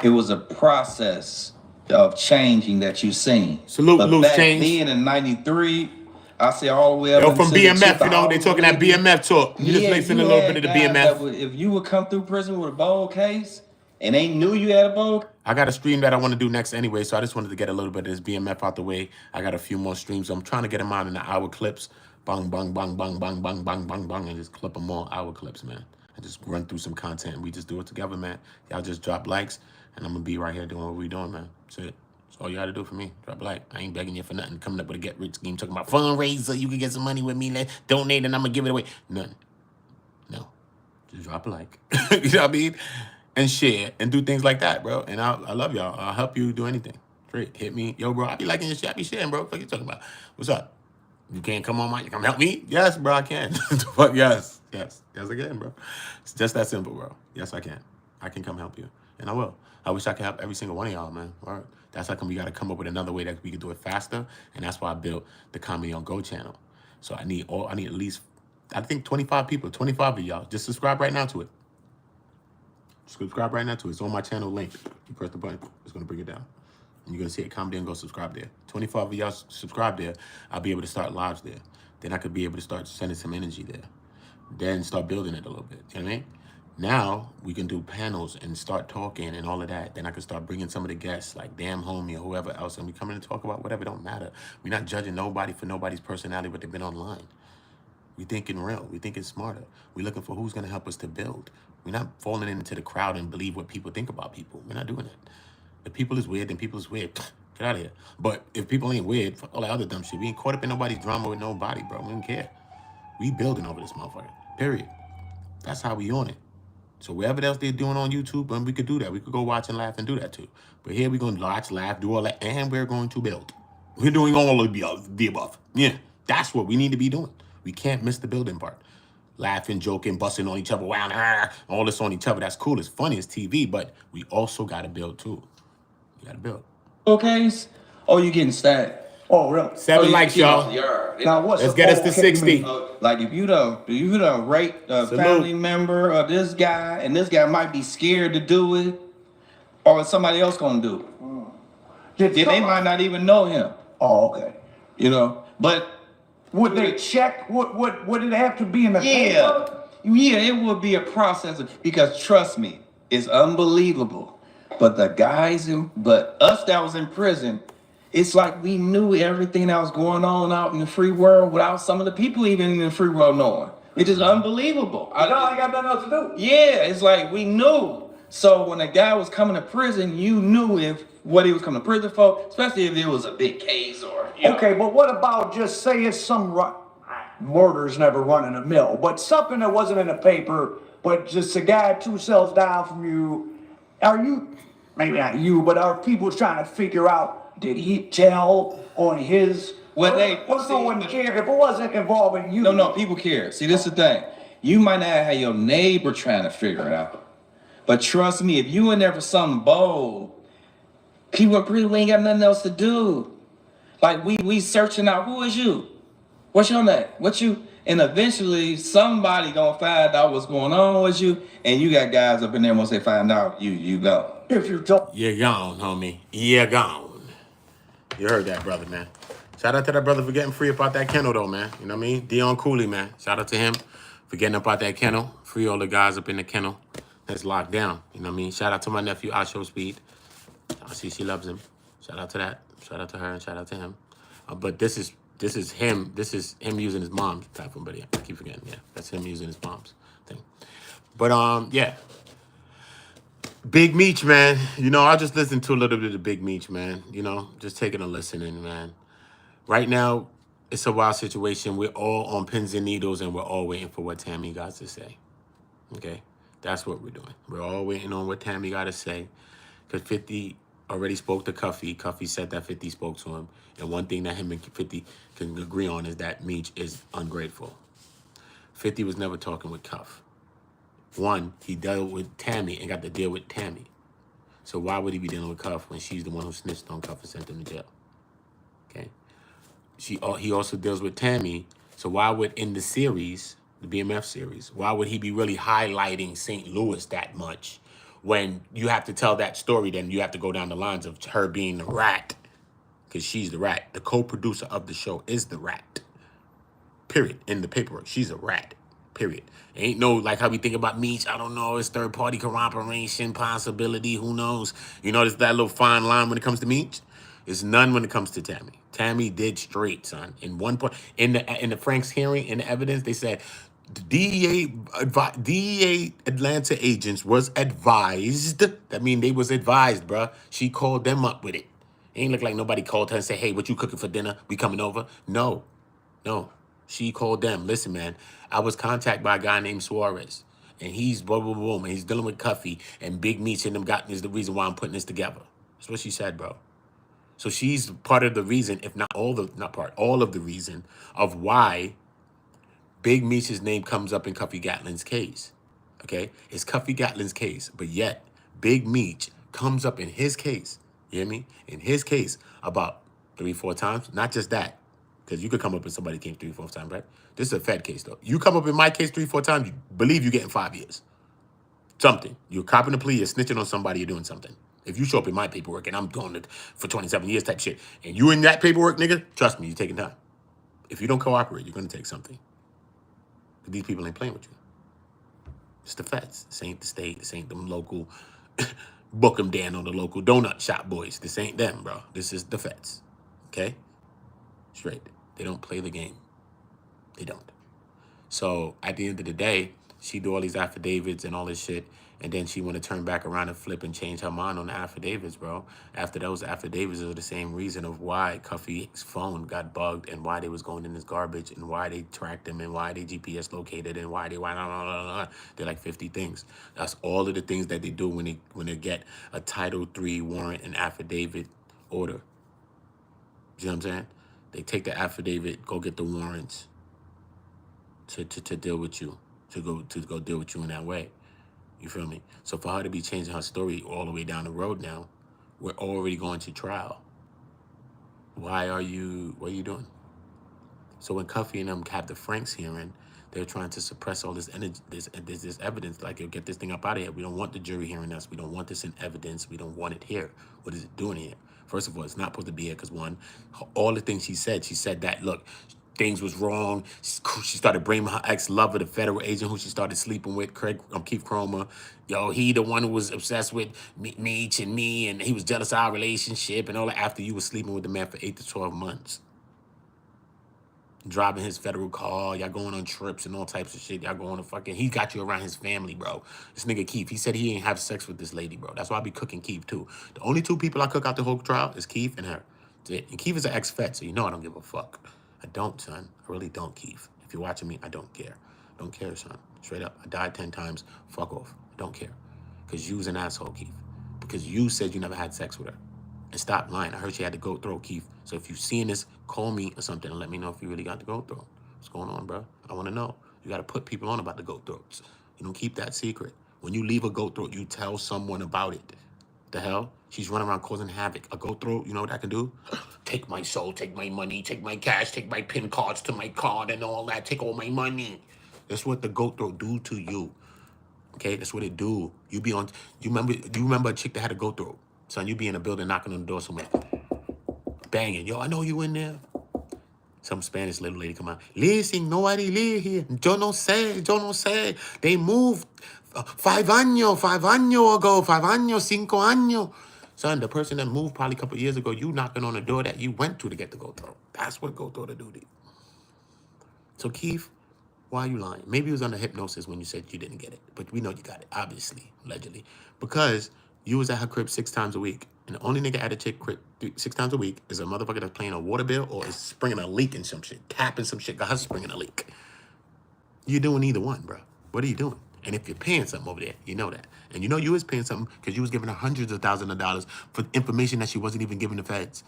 Speaker 10: It was a process of changing that you seen.
Speaker 2: Salute,
Speaker 10: but
Speaker 2: loose
Speaker 10: back
Speaker 2: change.
Speaker 10: then in '93, I say all the way up.
Speaker 2: Yo, from
Speaker 10: until
Speaker 2: BMF, you know, they talking that BMF talk. You just listen a little bit of the BMF.
Speaker 10: If you would come through prison with a bold case and they knew you had a bold.
Speaker 2: I got a stream that I want to do next anyway, so I just wanted to get a little bit of this BMF out the way. I got a few more streams. I'm trying to get them out in the hour clips. Bang, bang, bang, bang, bang, bang, bang, bang, bang, and just clip them all hour clips, man. And just run through some content, and we just do it together, man. Y'all just drop likes, and I'm going to be right here doing what we doing, man. That's it. That's all you got to do for me. Drop a like. I ain't begging you for nothing. Coming up with a get-rich scheme, talking about fundraiser, you can get some money with me, donate, and I'm going to give it away. Nothing. No. Just drop a like. You know what I mean? And share, and do things like that, bro. And I love y'all. I'll help you do anything. Straight. Hit me. Yo, bro, I be liking your shit. I be sharing, bro. What you talking about? What's up? You can't come on you come help me? Yes, bro, I can. But yes, I can, bro. It's just that simple, bro. Yes, I can. I can come help you, and I will. I wish I could help every single one of y'all, man. All right. That's how come we got to come up with another way that we can do it faster, and that's why I built the Comedy on Go channel. So I need at least, I think 25 people, 25 of y'all. Just subscribe right now to it. Subscribe right now to it. It's on my channel link. You press the button. It's gonna bring it down. And you're going to see it. Comedy and Go subscribe there. 25 of y'all subscribe there. I'll be able to start lives there. Then I could be able to start sending some energy there. Then start building it a little bit. You know what I mean? Now we can do panels and start talking and all of that. Then I can start bringing some of the guests like Damn Homie or whoever else. And we come in and talk about whatever. It don't matter. We're not judging nobody for nobody's personality, but they've been online. We thinking real. We thinking smarter. We looking for who's going to help us to build. We're not falling into the crowd and believe what people think about people. We're not doing it. If people is weird, then people is weird. Get out of here. But if people ain't weird, fuck all that other dumb shit. We ain't caught up in nobody's drama with nobody, bro. We don't care. We building over this motherfucker. Period. That's how we on it. So whatever else they're doing on YouTube, we could do that. We could go watch and laugh and do that too. But here we're going to watch, laugh, do all that, and we're going to build. We're doing all of the above. Yeah, that's what we need to be doing. We can't miss the building part. Laughing, joking, busting on each other, wow, all this on each other. That's cool. It's funny. It's TV. But we also got to build too. You gotta build.
Speaker 10: Okay. Oh, you getting stacked.
Speaker 1: Oh, really?
Speaker 2: 7 likes, y'all.
Speaker 1: Now, what's
Speaker 2: Let's get us to 60.
Speaker 10: Like if you don't rate a family member or this guy, and this guy might be scared to do it, or somebody else gonna do it. They might not even know him.
Speaker 1: Oh, okay.
Speaker 10: You know, but
Speaker 1: would they check? Would it have to be in the
Speaker 10: paper? Yeah, it would be a process because trust me, it's unbelievable. But but us that was in prison, it's like we knew everything that was going on out in the free world without some of the people even in the free world knowing. It's just unbelievable.
Speaker 1: I ain't got nothing else to do.
Speaker 10: Yeah, it's like we knew. So when a guy was coming to prison, you knew what he was coming to prison for, especially if it was a big case or.
Speaker 1: Okay, but what about just say it's some murders never run in a mill, but something that wasn't in the paper, but just a guy 2 cells down from you. Are you, maybe not you, but are people trying to figure out, did he tell on his?
Speaker 10: Well,
Speaker 1: no one cared if it wasn't involving you.
Speaker 10: No, people care. See, this is the thing. You might not have your neighbor trying to figure it out. But trust me, if you in there for something bold, people really ain't got nothing else to do. Like we searching out, who is you? What's your name? What you? And eventually somebody gonna find out what's going on with you, and you got guys up in there once they find out, you go.
Speaker 1: If you don't,
Speaker 2: you're gone, homie. You're gone. You heard that, brother, man. Shout out to that brother for getting free up out that kennel, though, man. You know what I mean? Dion Cooley, man. Shout out to him for getting up out that kennel. Free all the guys up in the kennel that's locked down. You know what I mean? Shout out to my nephew, Asho Speed. I see she loves him. Shout out to that. Shout out to her and shout out to him. But this is him. This is him using his mom's platform. But yeah, I keep forgetting. Yeah, that's him using his mom's thing. But yeah. Big Meech, man. You know, I just listened to a little bit of Big Meech, man. You know, just taking a listen in, man. Right now, It's a wild situation. We're all on pins and needles, and we're all waiting for what Tammy got to say. Okay? That's what we're doing. We're all waiting on what Tammy got to say. Because 50 already spoke to Cuffy. Cuffy said that 50 spoke to him. And one thing that him and 50 can agree on is that Meech is ungrateful. 50 was never talking with Cuff. One, he dealt with Tammy and got to deal with Tammy. So why would he be dealing with Cuff when she's the one who snitched on Cuff and sent him to jail? Okay. He also deals with Tammy. So why would, in the series, the BMF series, why would he be really highlighting St. Louis that much when you have to tell that story? Then you have to go down the lines of her being the rat, because she's the rat. The co-producer of the show is the rat. Period. In the paperwork, she's a rat. Period. Ain't no, like how we think about Meech, I don't know, it's third-party corroboration, possibility, who knows? You notice that little fine line when it comes to Meech? There's none when it comes to Tammy. Tammy did straight, son. In one point, in the Frank's hearing, in the evidence, they said the DEA Atlanta agents was advised. That mean they was advised, bruh. She called them up with it. It ain't look like nobody called her and said, hey, what you cooking for dinner? We coming over? No. She called them. Listen, man, I was contacted by a guy named Suarez, and he's boom, boom, boom, and he's dealing with Cuffy, and Big Meech and them is the reason why I'm putting this together. That's what she said, bro. So she's part of the reason, if not all of the reason of why Big Meech's name comes up in Cuffy Gatlin's case. Okay? It's Cuffy Gatlin's case, but yet Big Meech comes up in his case. You hear me? In his case about 3-4 times. Not just that. Because you could come up with somebody came 3-4 times, right? This is a Fed case, though. You come up in my case 3-4 times, you believe you're getting 5 years. Something. You're copping a plea, you're snitching on somebody, you're doing something. If you show up in my paperwork and I'm doing it for 27 years type shit, and you in that paperwork, nigga, trust me, you're taking time. If you don't cooperate, you're going to take something. But these people ain't playing with you. It's the feds. This ain't the state. This ain't them local book 'em down on the local donut shop boys. This ain't them, bro. This is the feds. Okay? Straight. They don't play the game. They don't. So at the end of the day, she do all these affidavits and all this shit, and then she want to turn back around and flip and change her mind on the affidavits, bro. After those affidavits are the same reason of why Cuffy's phone got bugged and why they was going in this garbage and why they tracked him and why they GPS located and why they're like 50 things. That's all of the things that they do when they get a Title III warrant and affidavit order. You know what I'm saying? They take the affidavit, go get the warrants to deal with you, to go deal with you in that way. You feel me? So for her to be changing her story all the way down the road now, we're already going to trial. What are you doing? So when Cuffy and them have the Franks hearing, they're trying to suppress all this this evidence, like, yo, get this thing up out of here. We don't want the jury hearing us. We don't want this in evidence. We don't want it here. What is it doing here? First of all, it's not supposed to be here because, one, all the things she said that, look, things was wrong. She started blaming her ex-lover, the federal agent who she started sleeping with, Keith Cromer. Yo, he the one who was obsessed with Meech and me, and he was jealous of our relationship and all that after you was sleeping with the man for 8 to 12 months. Driving his federal car, y'all going on trips and all types of shit. Y'all going to fucking, he got you around his family, bro. This nigga Keith, he said he ain't have sex with this lady, bro. That's why I be cooking Keith, too. The only 2 people I cook out the whole trial is Keith and her. That's it. And Keith is an ex-Fed, so you know I don't give a fuck. I don't, son. I really don't, Keith. If you're watching me, I don't care. Don't care, son. Straight up. I died 10 times. Fuck off. I don't care. Because you was an asshole, Keith. Because you said you never had sex with her. And stop lying. I heard she had to go through, Keith. So if you seeing this, call me or something and let me know if you really got to go through. What's going on, bro? I want to know. You got to put people on about the goat throats. You don't keep that secret. When you leave a goat throat, you tell someone about it. The hell? She's running around causing havoc. A goat throat, you know what I can do? Take my soul, take my money, take my cash, take my PIN cards to my card and all that. Take all my money. That's what the goat throat do to you. Okay? That's what it do. You remember a chick that had a goat throat? Son, you be in a building knocking on the door somewhere. Banging. Yo, I know you in there. Some Spanish little lady come out. Listen, nobody live here. Yo no sé. They moved 5 años ago. 5 años, 5 años. Son, the person that moved probably a couple years ago, you knocking on the door that you went to get the go through. That's what go through to do. So, Keith, why are you lying? Maybe it was under hypnosis when you said you didn't get it. But we know you got it, obviously, allegedly. Because you was at her crib 6 times a week. And the only nigga at a chick quit 6 times a week is a motherfucker that's paying a water bill or is springing a leak in some shit, tapping some shit, got her springing a leak. You're doing either one, bro. What are you doing? And if you're paying something over there, you know that. And you know you was paying something because you was giving her hundreds of thousands of dollars for information that she wasn't even giving the feds.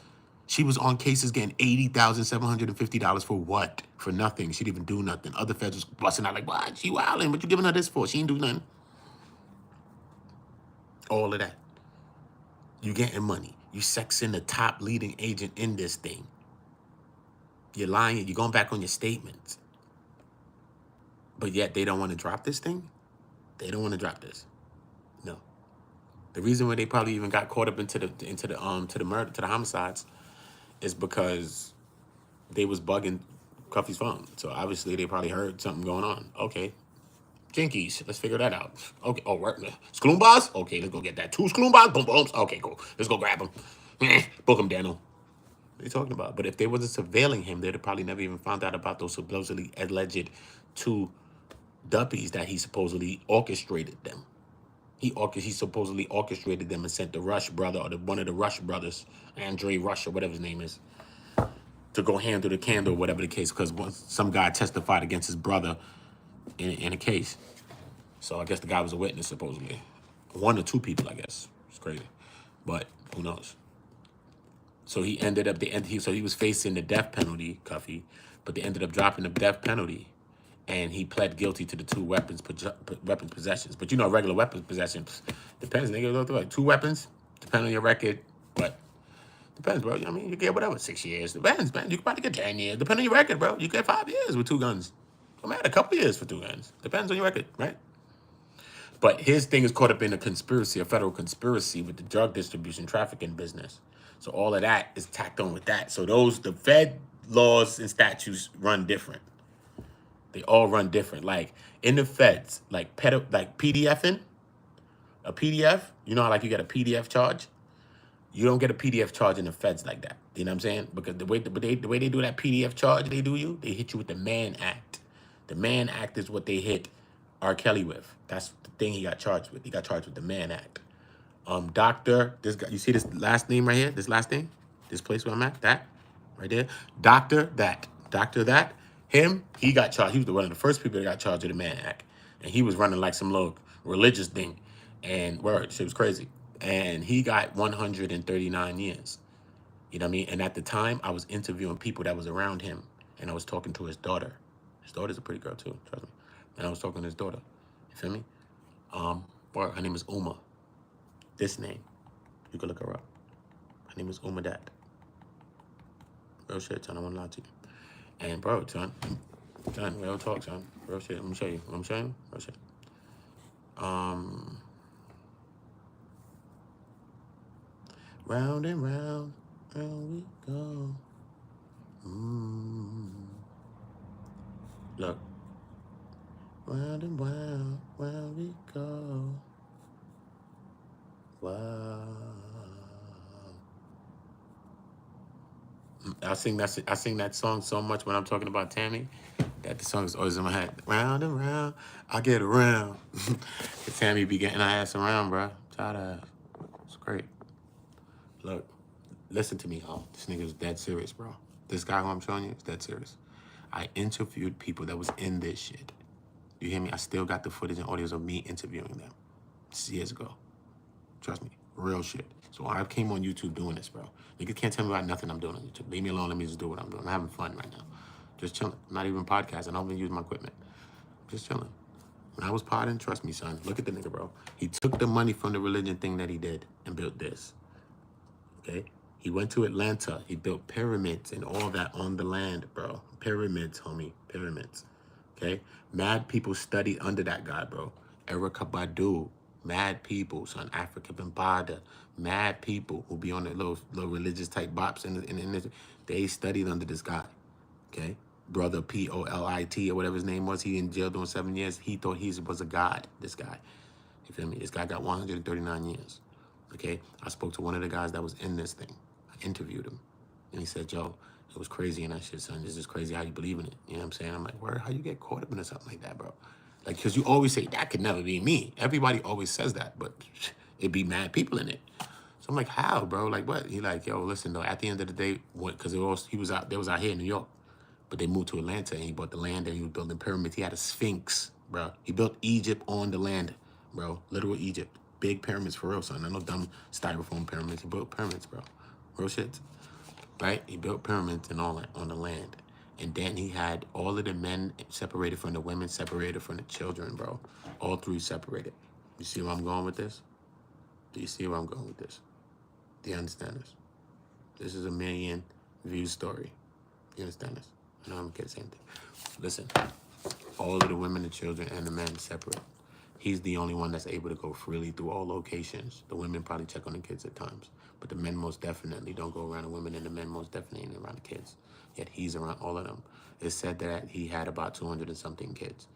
Speaker 2: She was on cases getting $80,750 for what? For nothing. She didn't even do nothing. Other feds was busting out like, what? She wilding. What you giving her this for? She ain't do nothing. All of that. You getting money. You sexing the top leading agent in this thing. You're lying. You're going back on your statements. But yet they don't want to drop this thing. They don't want to drop this. No. The reason why they probably even got caught up into the murder, to the homicides, is because they was bugging Cuffy's phone. So obviously they probably heard something going on. Okay. Jinkies, let's figure that out. Okay, oh, right. Skloonbars? Okay, let's go get that. 2 Skloonbars? Boom, booms. Okay, cool. Let's go grab them. Book him, Daniel. What are you talking about? But if they wasn't surveilling him, they'd have probably never even found out about those supposedly alleged 2 duppies that he supposedly orchestrated them. He supposedly orchestrated them and sent the Rush brother or one of the Rush brothers, Andre Rush or whatever his name is, to go handle the candle, whatever the case, because some guy testified against his brother in a case. So I guess the guy was a witness, supposedly. 1 or 2 people, I guess. It's crazy. But who knows? So he ended up, so he was facing the death penalty, Cuffy, but they ended up dropping the death penalty. And he pled guilty to the 2 weapons possessions. But you know, regular weapons possession depends. Nigga, like 2 weapons, depend on your record. But depends, bro. I mean, you get whatever, 6 years. Depends, man. You can probably get 10 years. Depending on your record, bro. You get 5 years with 2 guns. I mean, a couple of years for 2 guns. Depends on your record, right? But his thing is caught up in a conspiracy, a federal conspiracy with the drug distribution, trafficking business. So all of that is tacked on with that. So the Fed laws and statutes run different. They all run different. Like in the feds, like PDFing, a PDF, you know how like you get a PDF charge? You don't get a PDF charge in the feds like that. You know what I'm saying? Because the way they do that PDF charge, they hit you with the Mann Act. The Mann Act is what they hit R. Kelly with. That's the thing he got charged with. He got charged with the Mann Act. Doctor, this guy, you see this last name right here? This last name? This place where I'm at? That? Right there? Doctor that. Him, he got charged. He was one of the first people that got charged with the Mann Act. And he was running like some little religious thing. And shit was crazy. And he got 139 years. You know what I mean? And at the time, I was interviewing people that was around him. And I was talking to his daughter. His daughter's a pretty girl too, trust me. And I was talking to his daughter. You feel me? Her name is Uma. This name. You can look her up. Her name is Uma Dat. Real shit, son. I won't lie to you. And bro, son, real talk, son. Real shit. Let me show you. Real shit. Round and round we go. Look. Round and round we go. Wow. I sing that song so much when I'm talking about Tammy that the song is always in my head. Round and round, I get around. Tammy be getting her ass around, bro. It's great. Look, listen to me, y'all. This nigga is dead serious, bro. This guy who I'm showing you is dead serious. I interviewed people that was in this shit. You hear me? I still got the footage and audios of me interviewing them. 6 years ago. Trust me, real shit. So I came on YouTube doing this, bro. Niggas can't tell me about nothing I'm doing on YouTube. Leave me alone, let me just do what I'm doing. I'm having fun right now. Just chilling. I'm not even podcasting. I don't even use my equipment. Just chilling. When I was podding, trust me, son, look at the nigga, bro. He took the money from the religion thing that he did and built this. Okay? He went to Atlanta. He built pyramids and all that on the land, bro. Pyramids, homie. Pyramids. Okay? Mad people studied under that guy, bro. Erykah Badu. Mad people, son. Africa Bambaataa. Mad people who be on the little religious type bops and they studied under this guy. Okay? Brother Polit or whatever his name was. He in jail doing 7 years. He thought he was a god, this guy. You feel me? This guy got 139 years. Okay? I spoke to one of the guys that was in this thing. I interviewed him. And he said, yo, it was crazy and that shit, son. This is crazy how you believe in it. You know what I'm saying? I'm like, where? How you get caught up into something like that, bro? Like, because you always say, that could never be me. Everybody always says that, but it'd be mad people in it. So I'm like, how, bro? Like, what? He like, yo, listen, though, at the end of the day, because they was out here in New York, but they moved to Atlanta, and he bought the land, and he was building pyramids. He had a sphinx, bro. He built Egypt on the land, bro. Literal Egypt. Big pyramids for real, son. I know dumb styrofoam pyramids. He built pyramids, bro. Real shit. Right? He built pyramids and all that on the land. And then he had all of the men separated from the women, separated from the children, bro. All three separated. You see where I'm going with this? Do you see where I'm going with this? Do you understand this? This is a 1 million view story. You understand this? I know I'm getting the same thing. Listen, all of the women, the children, and the men separate. He's the only one that's able to go freely through all locations. The women probably check on the kids at times, but the men most definitely don't go around the women, and the men most definitely ain't around the kids. Yet he's around all of them. It's said that he had about 200 and something kids,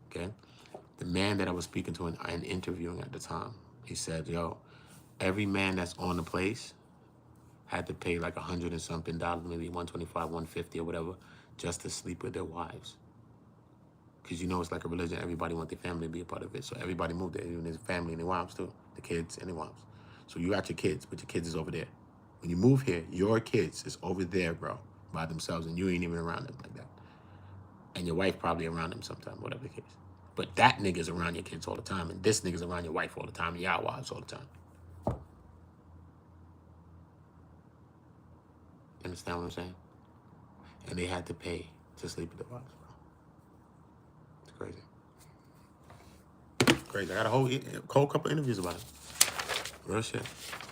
Speaker 2: okay? The man that I was speaking to and interviewing at the time, he said, yo, every man that's on the place had to pay like $100 and something, maybe $125, $150 or whatever, just to sleep with their wives. Because you know it's like a religion. Everybody wants their family to be a part of it. So everybody moved there, even their family and their wives too. The kids and their wives. So you got your kids, but your kids is over there. When you move here, your kids is over there, bro, by themselves, and you ain't even around them like that. And your wife probably around them sometime, whatever the case. But that nigga's around your kids all the time, and this nigga's around your wife all the time, and y'all wives all the time. You understand what I'm saying? And they had to pay to sleep with their wives, bro. It's crazy. It's crazy. I got a whole couple interviews about it. Real shit.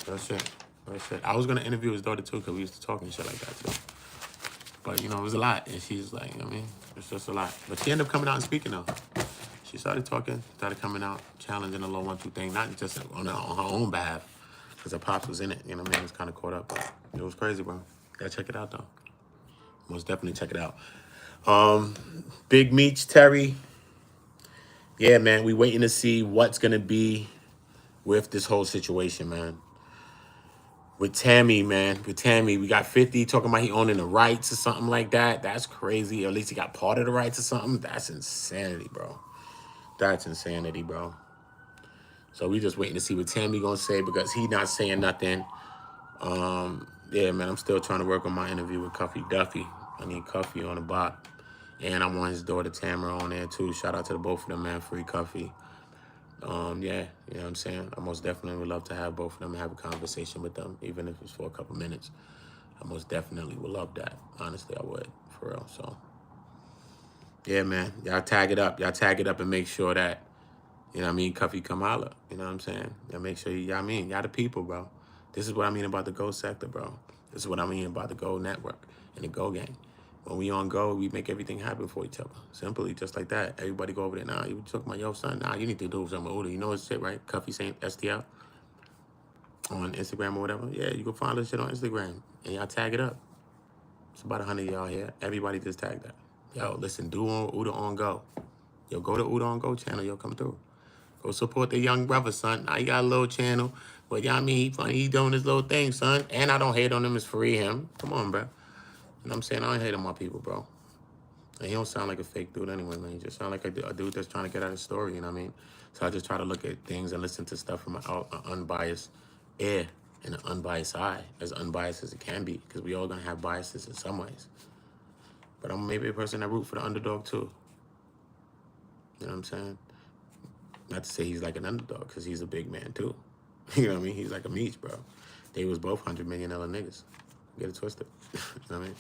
Speaker 2: Real shit. Real shit. I was going to interview his daughter, too, because we used to talk and shit like that, too. But, you know, it was a lot. And she's like, I mean, it's just a lot. But she ended up coming out and speaking, though. She started talking, started coming out, challenging the little 1-2 thing, not just on her own behalf, because her pops was in it. You know what I mean? It was kind of caught up. But it was crazy, bro. Gotta check it out, though. Most definitely check it out. Big Meech, Terry. Yeah, man, we waiting to see what's going to be with this whole situation, man. With Tammy, man. With Tammy, we got 50 talking about he owning the rights or something like that. That's crazy. Or at least he got part of the rights or something. That's insanity, bro. That's insanity, bro. So we just waiting to see what Tammy gonna say because he not saying nothing. Yeah, man, I'm still trying to work on my interview with Cuffy Duffy. I need Cuffy on the bot. And I want his daughter Tamara on there too. Shout out to the both of them, man. Free Cuffy. Yeah, you know what I'm saying? I most definitely would love to have both of them and have a conversation with them, even if it's for a couple minutes. I most definitely would love that. Honestly, I would, for real. So, yeah, man, y'all tag it up. Y'all tag it up and make sure that, you know what I mean, Cuffy come holler. You know what I'm saying? Y'all make sure y'all the people, bro. This is what I mean about the Go sector, bro. This is what I mean about the Go network and the Go gang. When we on Go, we make everything happen for each other. Simply, just like that. Everybody go over there. Nah, you talking about, yo, son, nah, you need to do something older. You know his shit, right? Cuffy saying STL on Instagram or whatever. Yeah, you can find this shit on Instagram. And y'all tag it up. It's about 100 of y'all here. Everybody just tag that. Yo, listen, do on Uda on Go. Yo, go to Uda on Go channel. Yo, come through. Go support the young brother, son. Now he got a little channel. But y'all mean he funny. He doing his little thing, son. And I don't hate on him. It's free him. Come on, bro. You know what I'm saying? I don't hate on my people, bro. And he don't sound like a fake dude anyway, man. He just sound like a dude that's trying to get out of the story, you know what I mean? So I just try to look at things and listen to stuff from an unbiased ear and an unbiased eye, as unbiased as it can be, because we all gonna have biases in some ways. But I'm maybe a person that root for the underdog too. You know what I'm saying? Not to say he's like an underdog, because he's a big man too. You know what I mean? He's like a Meech, bro. They was both $100 million niggas. Get it twisted. You know what I mean?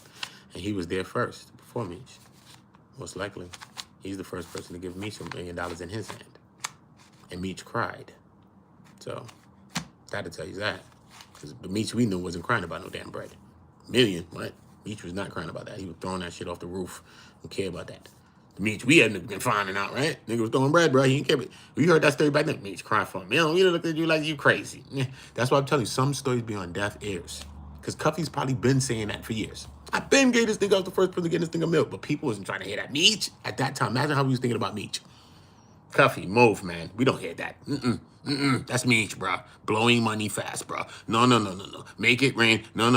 Speaker 2: And he was there first, before Meech. Most likely. He's the first person to give Meech $1 million in his hand. And Meech cried. So, that'll tell you that. Because the Meech we knew wasn't crying about no damn bread. Million, what? Meech was not crying about that. He was throwing that shit off the roof. Don't care about that. The Meech we hadn't been finding out, right? Nigga was throwing bread, bro. He didn't care. But we heard that story back then. Meech crying for me. You know, look at you like you crazy. That's why I'm telling you, some stories be on deaf ears. Because Cuffy's probably been saying that for years. I've been gave this nigga, I was the first person to get this thing of milk. But people wasn't trying to hear that. Meech, at that time, imagine how we was thinking about Meech. Cuffy, move, man. We don't hear that. That's Meech, bro. Blowing money fast, bro. No. Make it rain. No.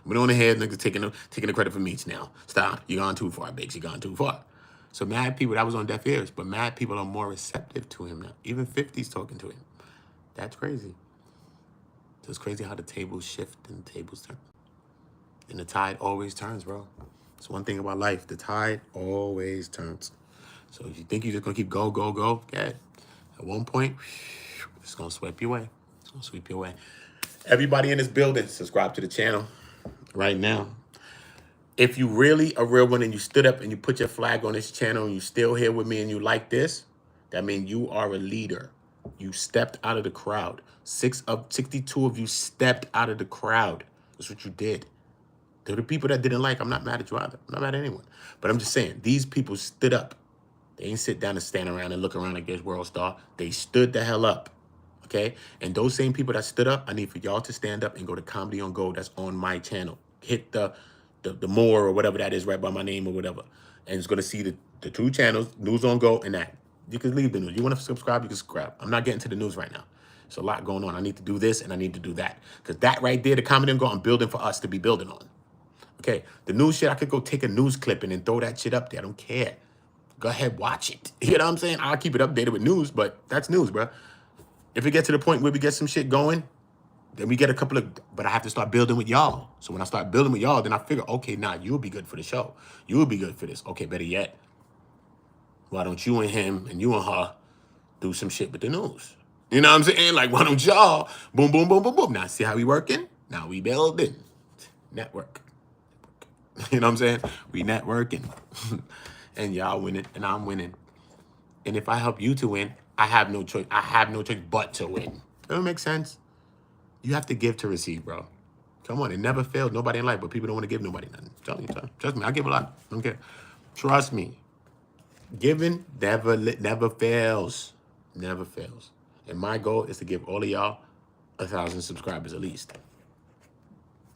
Speaker 2: We don't want to hear niggas taking the credit for Meech now. Stop. You gone too far, Biggs. You gone too far. So mad people, that was on deaf ears. But mad people are more receptive to him now. Even 50's talking to him. That's crazy. So it's crazy how the tables shift and the tables turn. And the tide always turns, bro. It's one thing about life. The tide always turns. So if you think you're just going to keep go, at one point, it's going to sweep you away. It's going to sweep you away. Everybody in this building, subscribe to the channel right now. If you really a real one and you stood up and you put your flag on this channel and you still here with me and you like this, that means you are a leader. You stepped out of the crowd. 62 of you stepped out of the crowd. That's what you did. To the people that didn't like, I'm not mad at you either. I'm not mad at anyone. But I'm just saying, these people stood up. They ain't sit down and stand around and look around like there's world star. They stood the hell up, okay? And those same people that stood up, I need for y'all to stand up and go to Comedy on Go. That's on my channel. Hit the more or whatever that is right by my name or whatever. And it's going to see the two channels, News on Go and that. You can leave the news. You want to subscribe, you can subscribe. I'm not getting to the news right now. There's a lot going on. I need to do this and I need to do that. Because that right there, the Comedy on Go, I'm building for us to be building on. Okay, the news shit, I could go take a news clipping and throw that shit up there. I don't care. Go ahead, watch it. You know what I'm saying? I'll keep it updated with news, but that's news, bro. If we get to the point where we get some shit going, then we get a couple of, but I have to start building with y'all. So when I start building with y'all, then I figure, okay, nah, you'll be good for the show. You'll be good for this. Okay, better yet, why don't you and him and you and her do some shit with the news? You know what I'm saying? Like, why don't y'all, boom, boom, boom, boom, boom. Now, see how we working? Now we building. Network. You know what I'm saying? We networking. And y'all winning and I'm winning. And if I help you to win, I have no choice. I have no choice but to win. Does that make sense? You have to give to receive, bro. Come on, it never fails. Nobody in life, but people don't want to give nobody nothing. Trust me, I give a lot. I don't care. Trust me. Giving never fails. Never fails. And my goal is to give all of y'all 1,000 subscribers at least.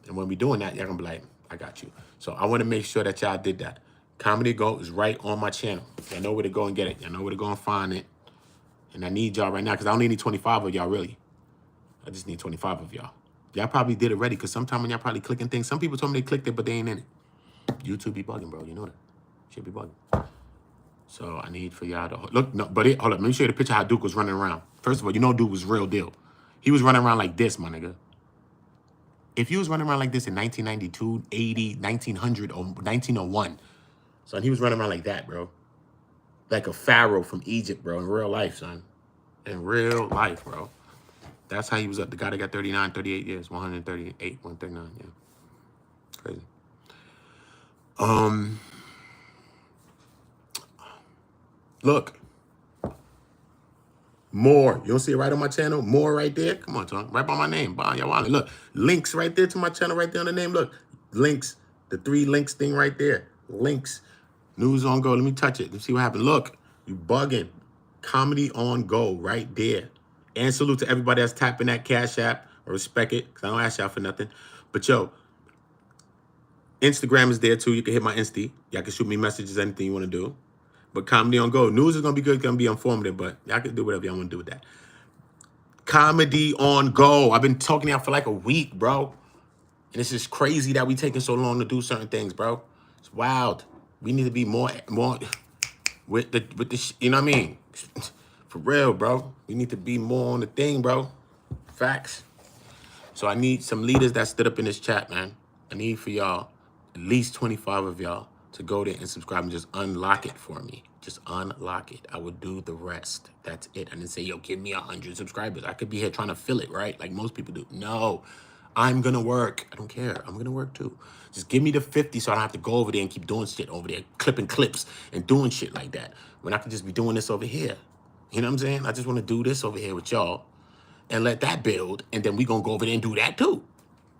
Speaker 2: And when we doing that, y'all gonna be like, I got you. So I want to make sure that y'all did that. Comedy Go is right on my channel. Y'all know where to go and get it. Y'all know where to go and find it. And I need y'all right now because I only need 25 of y'all, really. I just need 25 of y'all. Y'all probably did it already because sometimes when y'all probably clicking things, some people told me they clicked it, but they ain't in it. YouTube be bugging, bro. You know that. Should be bugging. So I need for y'all to look. No, but hold up. Let me show you the picture of how Duke was running around. First of all, you know Duke was real deal. He was running around like this, my nigga. If you was running around like this in 1992, 80, 1900, or 1901, son, he was running around like that, bro. Like a pharaoh from Egypt, bro, in real life, son. In real life, bro. That's how he was up. The guy that got 39, 38 years, 138, 139, yeah. Crazy. Look. More. You don't see it right on my channel? More right there. Come on, Tom. Right by my name. Look. Links right there to my channel right there on the name. Look. Links. The 3 links thing right there. Links. News on Go. Let me touch it. Let's see what happened. Look. You bugging. Comedy on Go right there. And salute to everybody that's tapping that Cash App. I respect it because I don't ask y'all for nothing. But yo, Instagram is there too. You can hit my Insta. Y'all can shoot me messages, anything you want to do. But Comedy on Go. News is going to be good. It's going to be informative, but y'all can do whatever y'all want to do with that. Comedy on Go. I've been talking to y'all for like a week, bro. And it's just crazy that we taking so long to do certain things, bro. It's wild. We need to be more with the you know what I mean? For real, bro. We need to be more on the thing, bro. Facts. So I need some leaders that stood up in this chat, man. I need for y'all, at least 25 of y'all, to go there and subscribe and just unlock it for me. Just unlock it. I would do the rest. That's it. I didn't say, yo, give me 100 subscribers. I could be here trying to fill it, right? Like most people do. No, I'm going to work. I don't care. I'm going to work too. Just give me the 50 so I don't have to go over there and keep doing shit over there, clipping clips and doing shit like that. When I could just be doing this over here. You know what I'm saying? I just want to do this over here with y'all and let that build. And then we going to go over there and do that too.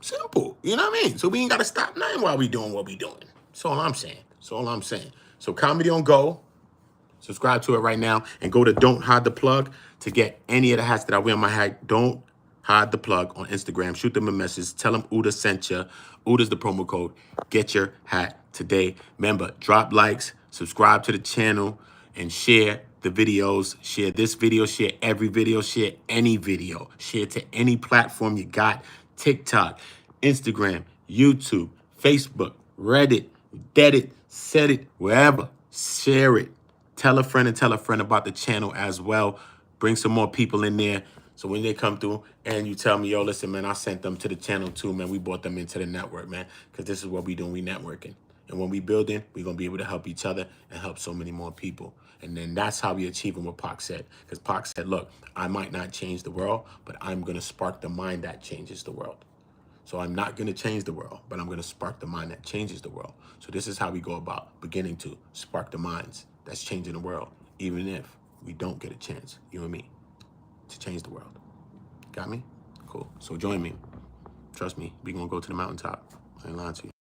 Speaker 2: Simple. You know what I mean? So we ain't got to stop nothing while we doing what we doing. That's all I'm saying. That's all I'm saying. So Comedy on Go. Subscribe to it right now. And go to Don't Hide the Plug to get any of the hats that I wear on my hat. Don't Hide the Plug on Instagram. Shoot them a message. Tell them Uda sent you. Uda's the promo code. Get your hat today. Remember, drop likes, subscribe to the channel, and share the videos. Share this video. Share every video. Share any video. Share to any platform you got. TikTok, Instagram, YouTube, Facebook, Reddit, dead it, said it, wherever. Share it. Tell a friend and tell a friend about the channel as well. Bring some more people in there. So when they come through and you tell me, yo, listen, man, I sent them to the channel too, man. We brought them into the network, man, because this is what we doing. We networking. And when we building, we're going to be able to help each other and help so many more people. And then that's how we achieving what Pac said. Because Pac said, look, I might not change the world, but I'm going to spark the mind that changes the world. So I'm not going to change the world, but I'm going to spark the mind that changes the world. So this is how we go about beginning to spark the minds that's changing the world, even if we don't get a chance, you and me, to change the world. Got me? Cool. So join me. Trust me, we're going to go to the mountaintop. I ain't lying to you.